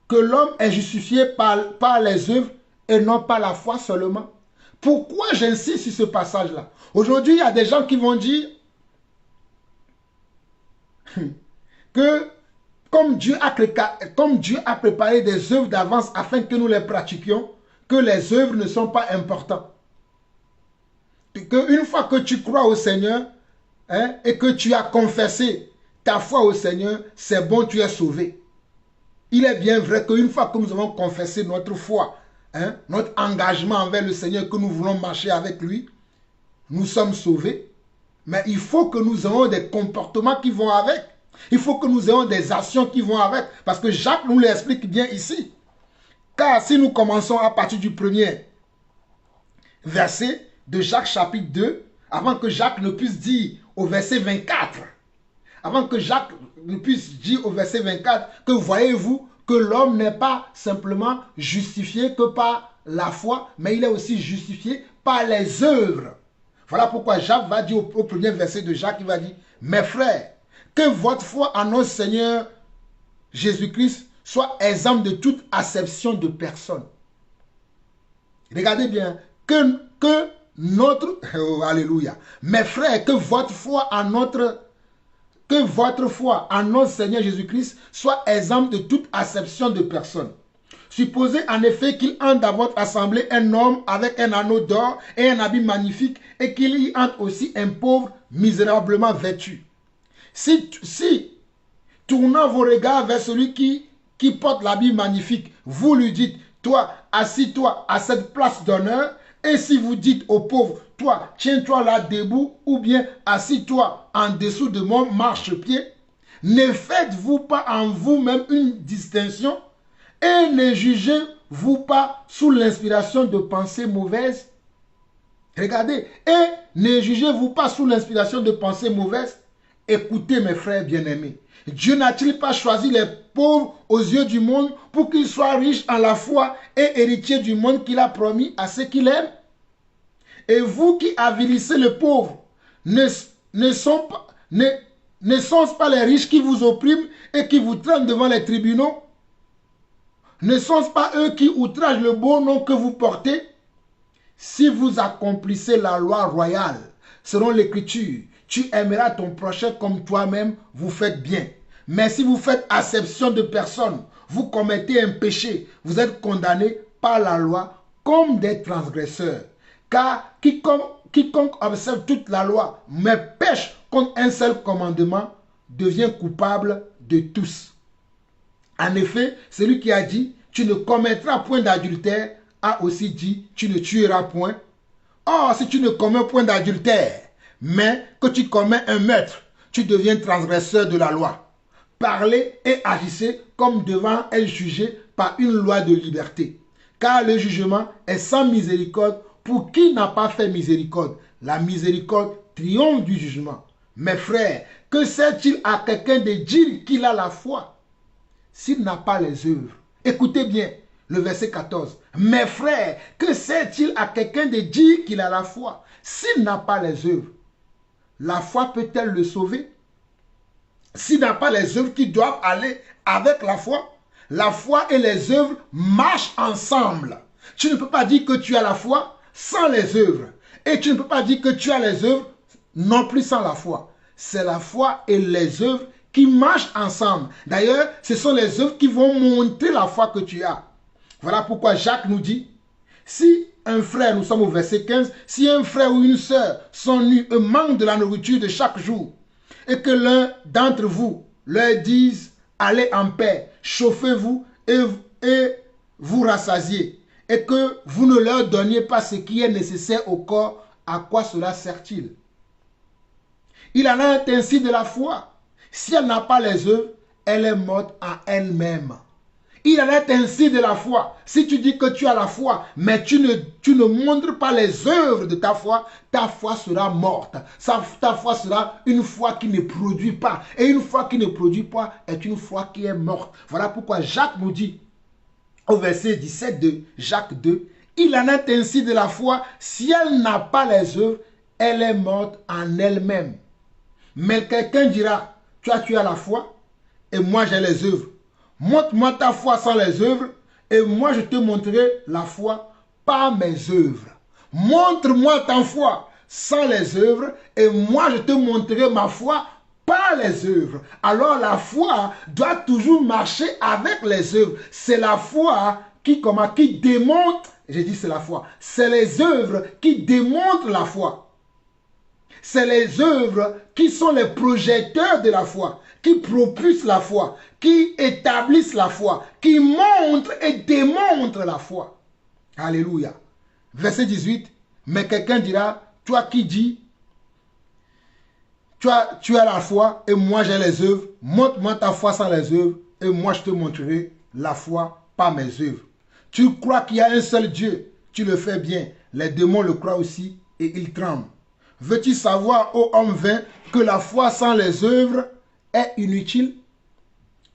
que l'homme est justifié par les œuvres et non par la foi seulement. Pourquoi j'insiste sur ce passage-là? Aujourd'hui, il y a des gens qui vont dire que comme Dieu a préparé des œuvres d'avance afin que nous les pratiquions, que les œuvres ne sont pas importantes. Qu'une fois que tu crois au Seigneur et que tu as confessé ta foi au Seigneur, c'est bon, tu es sauvé. Il est bien vrai qu'une fois que nous avons confessé notre foi, notre engagement envers le Seigneur, que nous voulons marcher avec lui, nous sommes sauvés. Mais il faut que nous ayons des comportements qui vont avec. Il faut que nous ayons des actions qui vont avec. Parce que Jacques nous l'explique bien ici. Car si nous commençons à partir du premier verset de Jacques chapitre 2, avant que Jacques ne puisse dire au verset 24, avant que Jacques ne puisse dire au verset 24 que voyez-vous que l'homme n'est pas simplement justifié que par la foi, mais il est aussi justifié par les œuvres. Voilà pourquoi Jacques va dire au premier verset de Jacques, il va dire, mes frères, que votre foi en notre Seigneur Jésus-Christ soit exempte de toute acception de personne. Regardez bien, que notre, oh, alléluia, mes frères, que votre foi en notre Seigneur Jésus-Christ soit exempte de toute acception de personne. Supposez en effet qu'il entre dans votre assemblée un homme avec un anneau d'or et un habit magnifique et qu'il y entre aussi un pauvre misérablement vêtu. Si tournant vos regards vers celui qui porte l'habit magnifique, vous lui dites, toi, assis-toi à cette place d'honneur, et si vous dites au pauvre, toi, tiens-toi là debout, ou bien assis-toi en dessous de mon marchepied, ne faites-vous pas en vous-même une distinction et ne jugez-vous pas sous l'inspiration de pensées mauvaises? Regardez, et ne jugez-vous pas sous l'inspiration de pensées mauvaises? Écoutez mes frères bien-aimés, Dieu n'a-t-il pas choisi les pauvres aux yeux du monde pour qu'ils soient riches en la foi et héritiers du monde qu'il a promis à ceux qu'il aime? Et vous qui avilissez le pauvre, ne sont-ce pas les riches qui vous oppriment et qui vous traînent devant les tribunaux? Ne sont-ce pas eux qui outragent le beau nom que vous portez? Si vous accomplissez la loi royale, selon l'Écriture, tu aimeras ton prochain comme toi-même, vous faites bien. Mais si vous faites acception de personne, vous commettez un péché, vous êtes condamnés par la loi comme des transgresseurs. Car quiconque observe toute la loi, mais pêche contre un seul commandement, devient coupable de tous. En effet, celui qui a dit, tu ne commettras point d'adultère, a aussi dit, tu ne tueras point. Or, si tu ne commets point d'adultère, mais que tu commets un meurtre, tu deviens transgresseur de la loi. Parlez et agissez comme devant être jugé par une loi de liberté. Car le jugement est sans miséricorde pour qui n'a pas fait miséricorde. La miséricorde triomphe du jugement. Mes frères, que sert-il à quelqu'un de dire qu'il a la foi s'il n'a pas les œuvres? Écoutez bien le verset 14. Mes frères, que sert-il à quelqu'un de dire qu'il a la foi s'il n'a pas les œuvres? La foi peut-elle le sauver? S'il n'a pas les œuvres qui doivent aller avec la foi, la foi et les œuvres marchent ensemble. Tu ne peux pas dire que tu as la foi sans les œuvres. Et tu ne peux pas dire que tu as les œuvres non plus sans la foi. C'est la foi et les œuvres qui marchent ensemble. D'ailleurs, ce sont les œuvres qui vont montrer la foi que tu as. Voilà pourquoi Jacques nous dit, si un frère, nous sommes au verset 15, si un frère ou une sœur sont nus et manquent de la nourriture de chaque jour, et que l'un d'entre vous leur dise, allez en paix, chauffez-vous et vous rassasiez, et que vous ne leur donniez pas ce qui est nécessaire au corps, à quoi cela sert-il? Il en est ainsi de la foi. Si elle n'a pas les œuvres, elle est morte en elle-même. Il en est ainsi de la foi. Si tu dis que tu as la foi, mais tu ne montres pas les œuvres de ta foi sera morte. Ta foi sera une foi qui ne produit pas. Et une foi qui ne produit pas est une foi qui est morte. Voilà pourquoi Jacques nous dit, au verset 17 de Jacques 2, il en est ainsi de la foi, si elle n'a pas les œuvres, elle est morte en elle-même. Mais quelqu'un dira, tu as la foi et moi j'ai les œuvres. Montre-moi ta foi sans les œuvres et moi je te montrerai la foi par mes œuvres. Montre-moi ta foi sans les œuvres et moi je te montrerai ma foi par les œuvres. Alors la foi doit toujours marcher avec les œuvres. C'est la foi qui démontre, j'ai dit c'est la foi, c'est les œuvres qui démontrent la foi. C'est les œuvres qui sont les projecteurs de la foi, qui propulsent la foi, qui établissent la foi, qui montrent et démontrent la foi. Alléluia. Verset 18. Mais quelqu'un dira, toi qui dis, tu as la foi et moi j'ai les œuvres, montre-moi ta foi sans les œuvres et moi je te montrerai la foi par mes œuvres. Tu crois qu'il y a un seul Dieu, tu le fais bien. Les démons le croient aussi et ils tremblent. Veux-tu savoir, ô homme vain, que la foi sans les œuvres est inutile?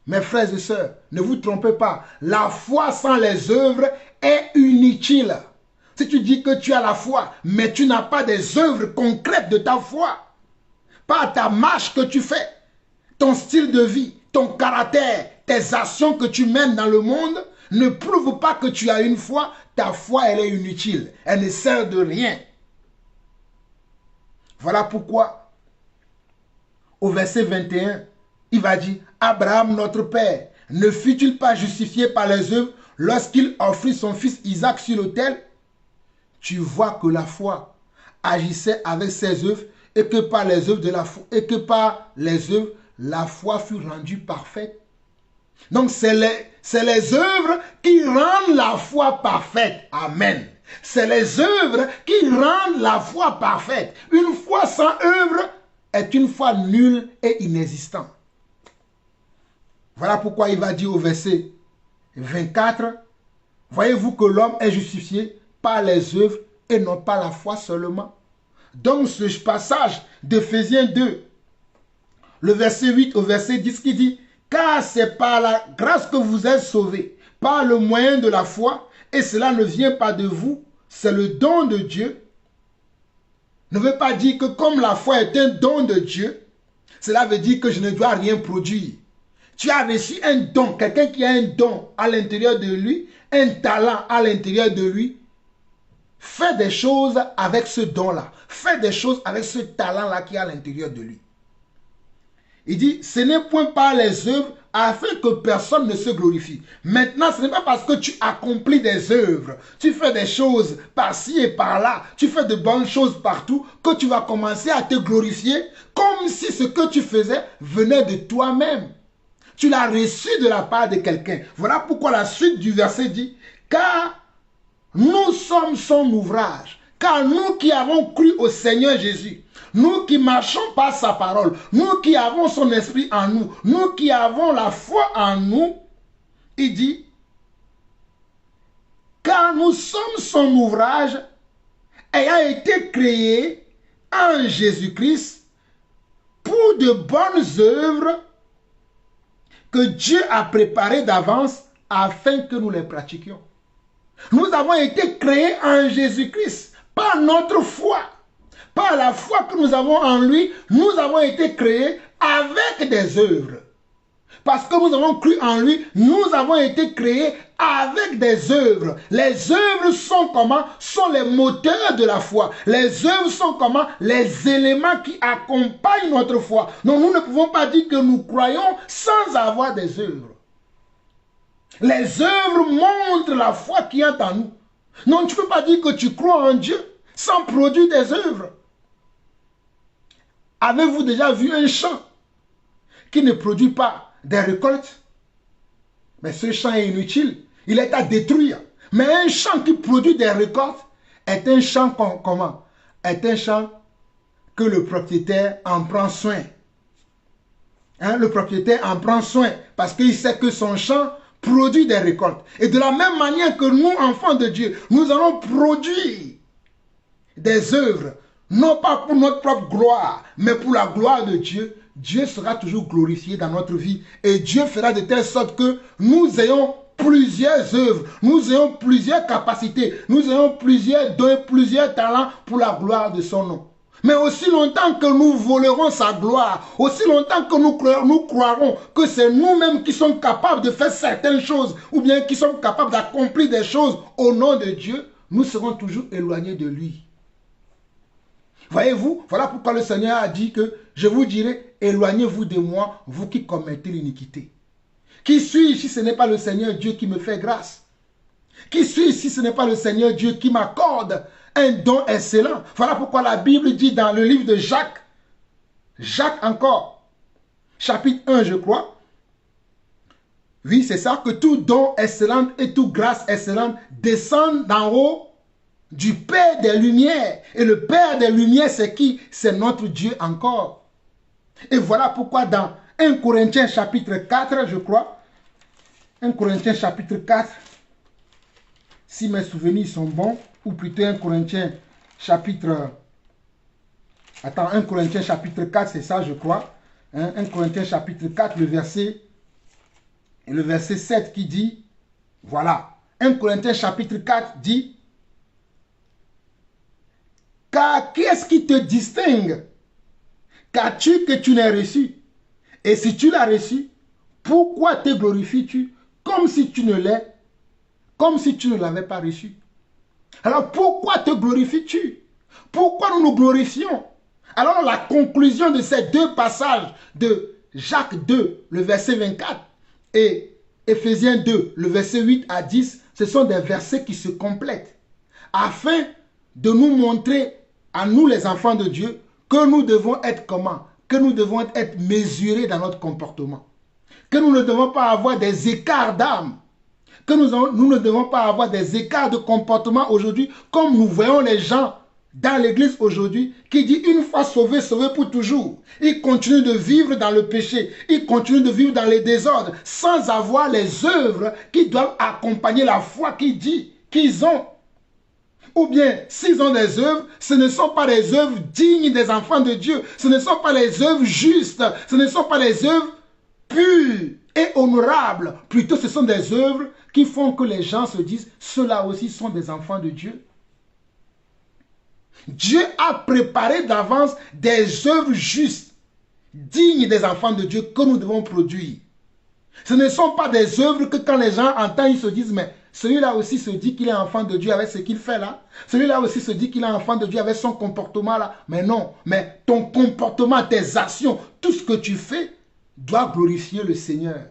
Mes frères et sœurs, ne vous trompez pas. La foi sans les œuvres est inutile. Si tu dis que tu as la foi, mais tu n'as pas des œuvres concrètes de ta foi, pas ta marche que tu fais, ton style de vie, ton caractère, tes actions que tu mènes dans le monde, ne prouvent pas que tu as une foi. Ta foi, elle est inutile. Elle ne sert de rien. Voilà pourquoi, au verset 21, il va dire, Abraham, notre père, ne fut-il pas justifié par les œuvres lorsqu'il offrit son fils Isaac sur l'autel? Tu vois que la foi agissait avec ses œuvres et que par les œuvres la foi fut rendue parfaite. Donc c'est les œuvres qui rendent la foi parfaite. Amen. C'est les œuvres qui rendent la foi parfaite. Une foi sans œuvre est une foi nulle et inexistante. Voilà pourquoi il va dire au verset 24, voyez-vous que l'homme est justifié par les œuvres et non pas la foi seulement. Donc ce passage d'Éphésiens 2, le verset 8 au verset 10 qui dit, car c'est par la grâce que vous êtes sauvés, par le moyen de la foi, et cela ne vient pas de vous, c'est le don de Dieu. Ne veut pas dire que comme la foi est un don de Dieu, cela veut dire que je ne dois rien produire. Tu as reçu un don, quelqu'un qui a un don à l'intérieur de lui, un talent à l'intérieur de lui. Fais des choses avec ce don-là. Fais des choses avec ce talent-là qui est à l'intérieur de lui. Il dit, ce n'est point par les œuvres afin que personne ne se glorifie. Maintenant, ce n'est pas parce que tu accomplis des œuvres, tu fais des choses par-ci et par-là, tu fais de bonnes choses partout, que tu vas commencer à te glorifier comme si ce que tu faisais venait de toi-même. Tu l'as reçu de la part de quelqu'un. Voilà pourquoi la suite du verset dit, car nous sommes son ouvrage, car nous qui avons cru au Seigneur Jésus, nous qui marchons par sa parole, nous qui avons son esprit en nous, nous qui avons la foi en nous, il dit, car nous sommes son ouvrage ayant été créé en Jésus-Christ pour de bonnes œuvres que Dieu a préparées d'avance afin que nous les pratiquions. Nous avons été créés en Jésus-Christ par notre foi. Par la foi que nous avons en lui, nous avons été créés avec des œuvres. Parce que nous avons cru en lui, nous avons été créés avec des œuvres. Les œuvres sont comment? Sont les moteurs de la foi. Les œuvres sont comment? Les éléments qui accompagnent notre foi. Donc nous ne pouvons pas dire que nous croyons sans avoir des œuvres. Les œuvres montrent la foi qui est en nous. Non, tu ne peux pas dire que tu crois en Dieu sans produire des œuvres. Avez-vous déjà vu un champ qui ne produit pas des récoltes? Mais ce champ est inutile. Il est à détruire. Mais un champ qui produit des récoltes est un champ comment? Est un champ que le propriétaire en prend soin. Hein? Le propriétaire en prend soin parce qu'il sait que son champ produit des récoltes. Et de la même manière que nous, enfants de Dieu, nous allons produire des œuvres, non pas pour notre propre gloire, mais pour la gloire de Dieu. Dieu sera toujours glorifié dans notre vie. Et Dieu fera de telle sorte que nous ayons plusieurs œuvres, nous ayons plusieurs capacités, nous ayons plusieurs dons, plusieurs talents pour la gloire de son nom. Mais aussi longtemps que nous volerons sa gloire, aussi longtemps que nous croirons que c'est nous-mêmes qui sommes capables de faire certaines choses, ou bien qui sommes capables d'accomplir des choses au nom de Dieu, nous serons toujours éloignés de lui. Voyez-vous, voilà pourquoi le Seigneur a dit que je vous dirai, éloignez-vous de moi, vous qui commettez l'iniquité. Qui suis-je si ce n'est pas le Seigneur Dieu qui me fait grâce? Qui suis-je si ce n'est pas le Seigneur Dieu qui m'accorde un don excellent? Voilà pourquoi la Bible dit dans le livre de Jacques, Jacques encore, chapitre 1 je crois, oui c'est ça, que tout don excellent et toute grâce excellente descendent d'en haut du Père des Lumières. Et le Père des Lumières c'est qui? C'est notre Dieu encore. Et voilà pourquoi dans 1 Corinthiens chapitre 4 je crois, 1 Corinthiens chapitre 4, si mes souvenirs sont bons, ou plutôt 1 Corinthiens chapitre... Attends, 1 Corinthiens chapitre 4, c'est ça, je crois. Hein, 1 Corinthiens chapitre 4, le verset 7 qui dit, voilà, 1 Corinthiens chapitre 4 dit, car qui est-ce qui te distingue? Qu'as-tu que tu n'aies reçu? Et si tu l'as reçu, pourquoi te glorifies-tu comme si tu ne l'avais pas reçu? Alors pourquoi te glorifies-tu? Pourquoi nous nous glorifions? Alors la conclusion de ces deux passages de Jacques 2, le verset 24, et Éphésiens 2, le verset 8 à 10, ce sont des versets qui se complètent, afin de nous montrer à nous les enfants de Dieu que nous devons être comment? Que nous devons être mesurés dans notre comportement. Que nous ne devons pas avoir des écarts d'âme. Que nous ne devons pas avoir des écarts de comportement aujourd'hui, comme nous voyons les gens dans l'église aujourd'hui, qui dit une fois sauvé, sauvé pour toujours. Ils continuent de vivre dans le péché, ils continuent de vivre dans les désordres, sans avoir les œuvres qui doivent accompagner la foi qu'ils ont. Ou bien, s'ils ont des œuvres, ce ne sont pas les œuvres dignes des enfants de Dieu, ce ne sont pas les œuvres justes, ce ne sont pas les œuvres pures et honorables. Plutôt, ce sont des œuvres qui font que les gens se disent, ceux-là aussi sont des enfants de Dieu. Dieu a préparé d'avance des œuvres justes, dignes des enfants de Dieu que nous devons produire. Ce ne sont pas des œuvres que quand les gens entendent, ils se disent, mais Celui-là aussi se dit qu'il est enfant de Dieu avec ce qu'il fait là. Celui-là aussi se dit qu'il est enfant de Dieu avec son comportement là. Mais non, mais ton comportement, tes actions, tout ce que tu fais doit glorifier le Seigneur.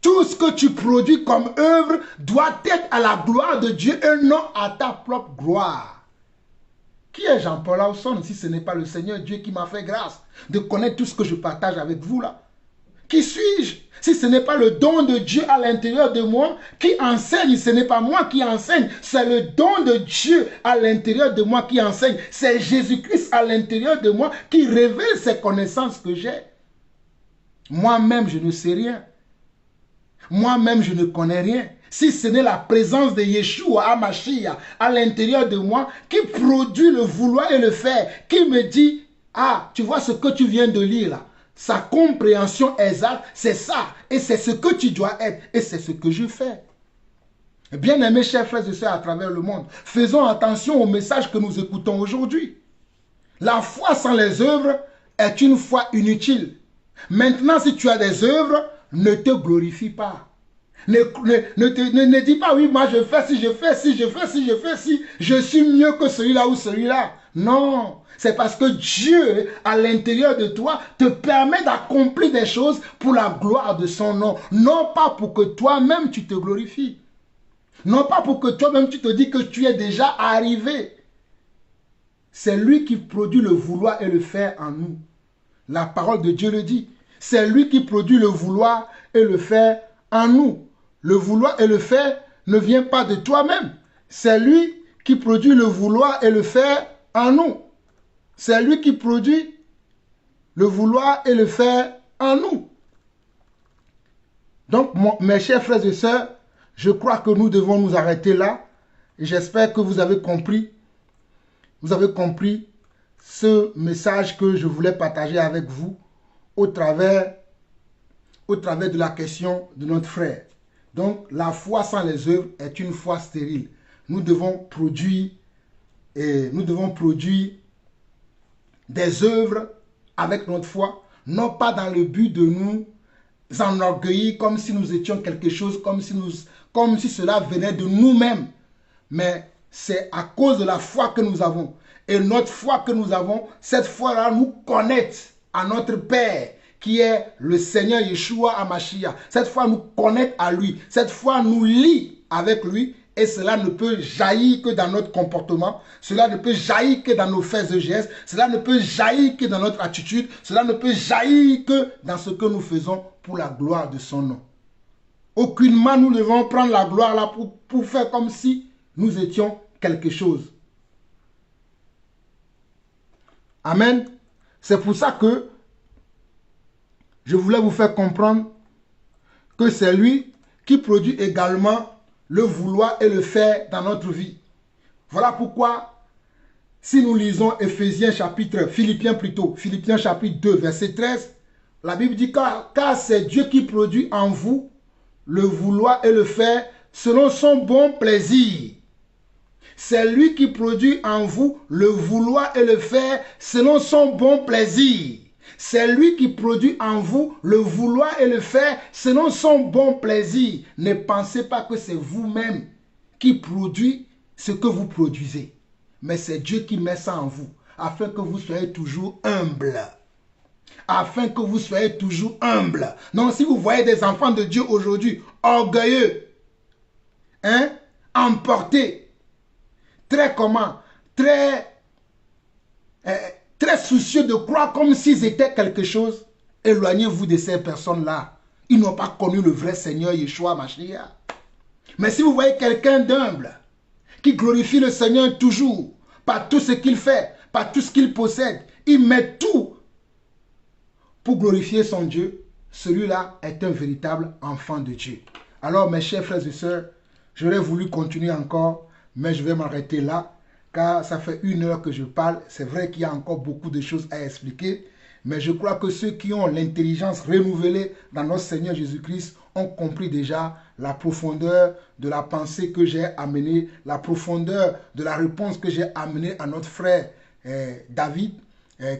Tout ce que tu produis comme œuvre doit être à la gloire de Dieu et non à ta propre gloire. Qui est Jean-Paul Lawson si ce n'est pas le Seigneur Dieu qui m'a fait grâce de connaître tout ce que je partage avec vous là? Qui suis-je si ce n'est pas le don de Dieu à l'intérieur de moi qui enseigne? Ce n'est pas moi qui enseigne, c'est le don de Dieu à l'intérieur de moi qui enseigne. C'est Jésus-Christ à l'intérieur de moi qui révèle ces connaissances que j'ai. Moi-même, je ne sais rien. Moi-même, je ne connais rien. Si ce n'est la présence de Yeshua HaMashiach à l'intérieur de moi qui produit le vouloir et le faire, qui me dit, ah, tu vois ce que tu viens de lire là, sa compréhension exacte, c'est ça. Et c'est ce que tu dois être. Et c'est ce que je fais. Bien-aimés chers frères et sœurs à travers le monde, faisons attention au message que nous écoutons aujourd'hui. La foi sans les œuvres est une foi inutile. Maintenant, si tu as des œuvres, ne te glorifie pas. Ne dis pas, oui, moi je fais si, je fais si, je fais si, je fais si, je suis mieux que celui-là ou celui-là. Non, c'est parce que Dieu, à l'intérieur de toi, te permet d'accomplir des choses pour la gloire de son nom. Non pas pour que toi-même tu te glorifies. Non pas pour que toi-même tu te dis que tu es déjà arrivé. C'est lui qui produit le vouloir et le faire en nous. La parole de Dieu le dit. C'est lui qui produit le vouloir et le faire en nous. Le vouloir et le faire ne vient pas de toi-même. C'est lui qui produit le vouloir et le faire en nous. C'est lui qui produit le vouloir et le faire en nous. Donc, mes chers frères et sœurs, je crois que nous devons nous arrêter là. Et j'espère que vous avez compris. Vous avez compris ce message que je voulais partager avec vous au travers de la question de notre frère. Donc, la foi sans les œuvres est une foi stérile. Nous devons produire des œuvres avec notre foi, non pas dans le but de nous enorgueillir comme si nous étions quelque chose, comme si cela venait de nous-mêmes. Mais c'est à cause de la foi que nous avons. Et notre foi que nous avons, cette foi-là nous connecte à notre Père, qui est le Seigneur Yeshua HaMashiach. Cette foi nous connecte à lui. Cette foi nous lie avec lui. Et cela ne peut jaillir que dans notre comportement. Cela ne peut jaillir que dans nos faits et gestes. Cela ne peut jaillir que dans notre attitude. Cela ne peut jaillir que dans ce que nous faisons pour la gloire de son nom. Aucunement nous devons prendre la gloire là pour faire comme si nous étions quelque chose. Amen. C'est pour ça que je voulais vous faire comprendre que c'est lui qui produit également le vouloir et le faire dans notre vie. Voilà pourquoi, si nous lisons Philippiens chapitre 2, verset 13, la Bible dit car c'est Dieu qui produit en vous le vouloir et le faire selon son bon plaisir. C'est lui qui produit en vous le vouloir et le faire selon son bon plaisir. C'est lui qui produit en vous le vouloir et le faire selon son bon plaisir. Ne pensez pas que c'est vous-même qui produit ce que vous produisez. Mais c'est Dieu qui met ça en vous, afin que vous soyez toujours humble. Afin que vous soyez toujours humble. Non, si vous voyez des enfants de Dieu aujourd'hui, orgueilleux, emportés, très soucieux de croire comme s'ils étaient quelque chose, éloignez-vous de ces personnes-là. Ils n'ont pas connu le vrai Seigneur Yeshua HaMashiach. Mais si vous voyez quelqu'un d'humble, qui glorifie le Seigneur toujours, par tout ce qu'il fait, par tout ce qu'il possède, il met tout pour glorifier son Dieu, celui-là est un véritable enfant de Dieu. Alors mes chers frères et sœurs, j'aurais voulu continuer encore, mais je vais m'arrêter là, car ça fait 1 heure que je parle. C'est vrai qu'il y a encore beaucoup de choses à expliquer, mais je crois que ceux qui ont l'intelligence renouvelée dans notre Seigneur Jésus-Christ ont compris déjà la profondeur de la pensée que j'ai amenée, la profondeur de la réponse que j'ai amenée à notre frère David.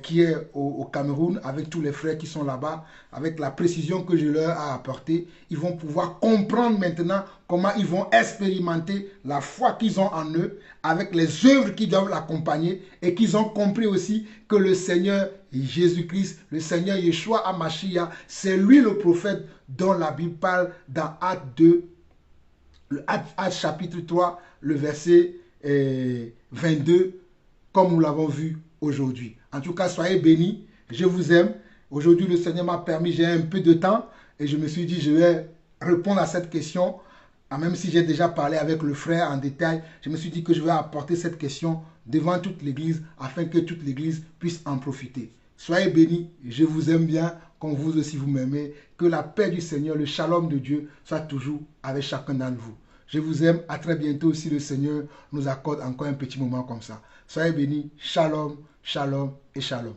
qui est au Cameroun, avec tous les frères qui sont là-bas, avec la précision que je leur ai apportée, ils vont pouvoir comprendre maintenant comment ils vont expérimenter la foi qu'ils ont en eux, avec les œuvres qui doivent l'accompagner, et qu'ils ont compris aussi que le Seigneur Jésus-Christ, le Seigneur Yeshua HaMashiach, c'est lui le prophète dont la Bible parle dans Actes 2, Actes chapitre 3, le verset 22, comme nous l'avons vu aujourd'hui. En tout cas, soyez bénis. Je vous aime. Aujourd'hui, le Seigneur m'a permis, j'ai un peu de temps et je me suis dit, je vais répondre à cette question. Même si j'ai déjà parlé avec le frère en détail, je me suis dit que je vais apporter cette question devant toute l'Église afin que toute l'Église puisse en profiter. Soyez bénis. Je vous aime bien, comme vous aussi vous m'aimez. Que la paix du Seigneur, le shalom de Dieu soit toujours avec chacun d'entre vous. Je vous aime. À très bientôt si le Seigneur nous accorde encore un petit moment comme ça. Soyez bénis. Shalom, shalom et shalom.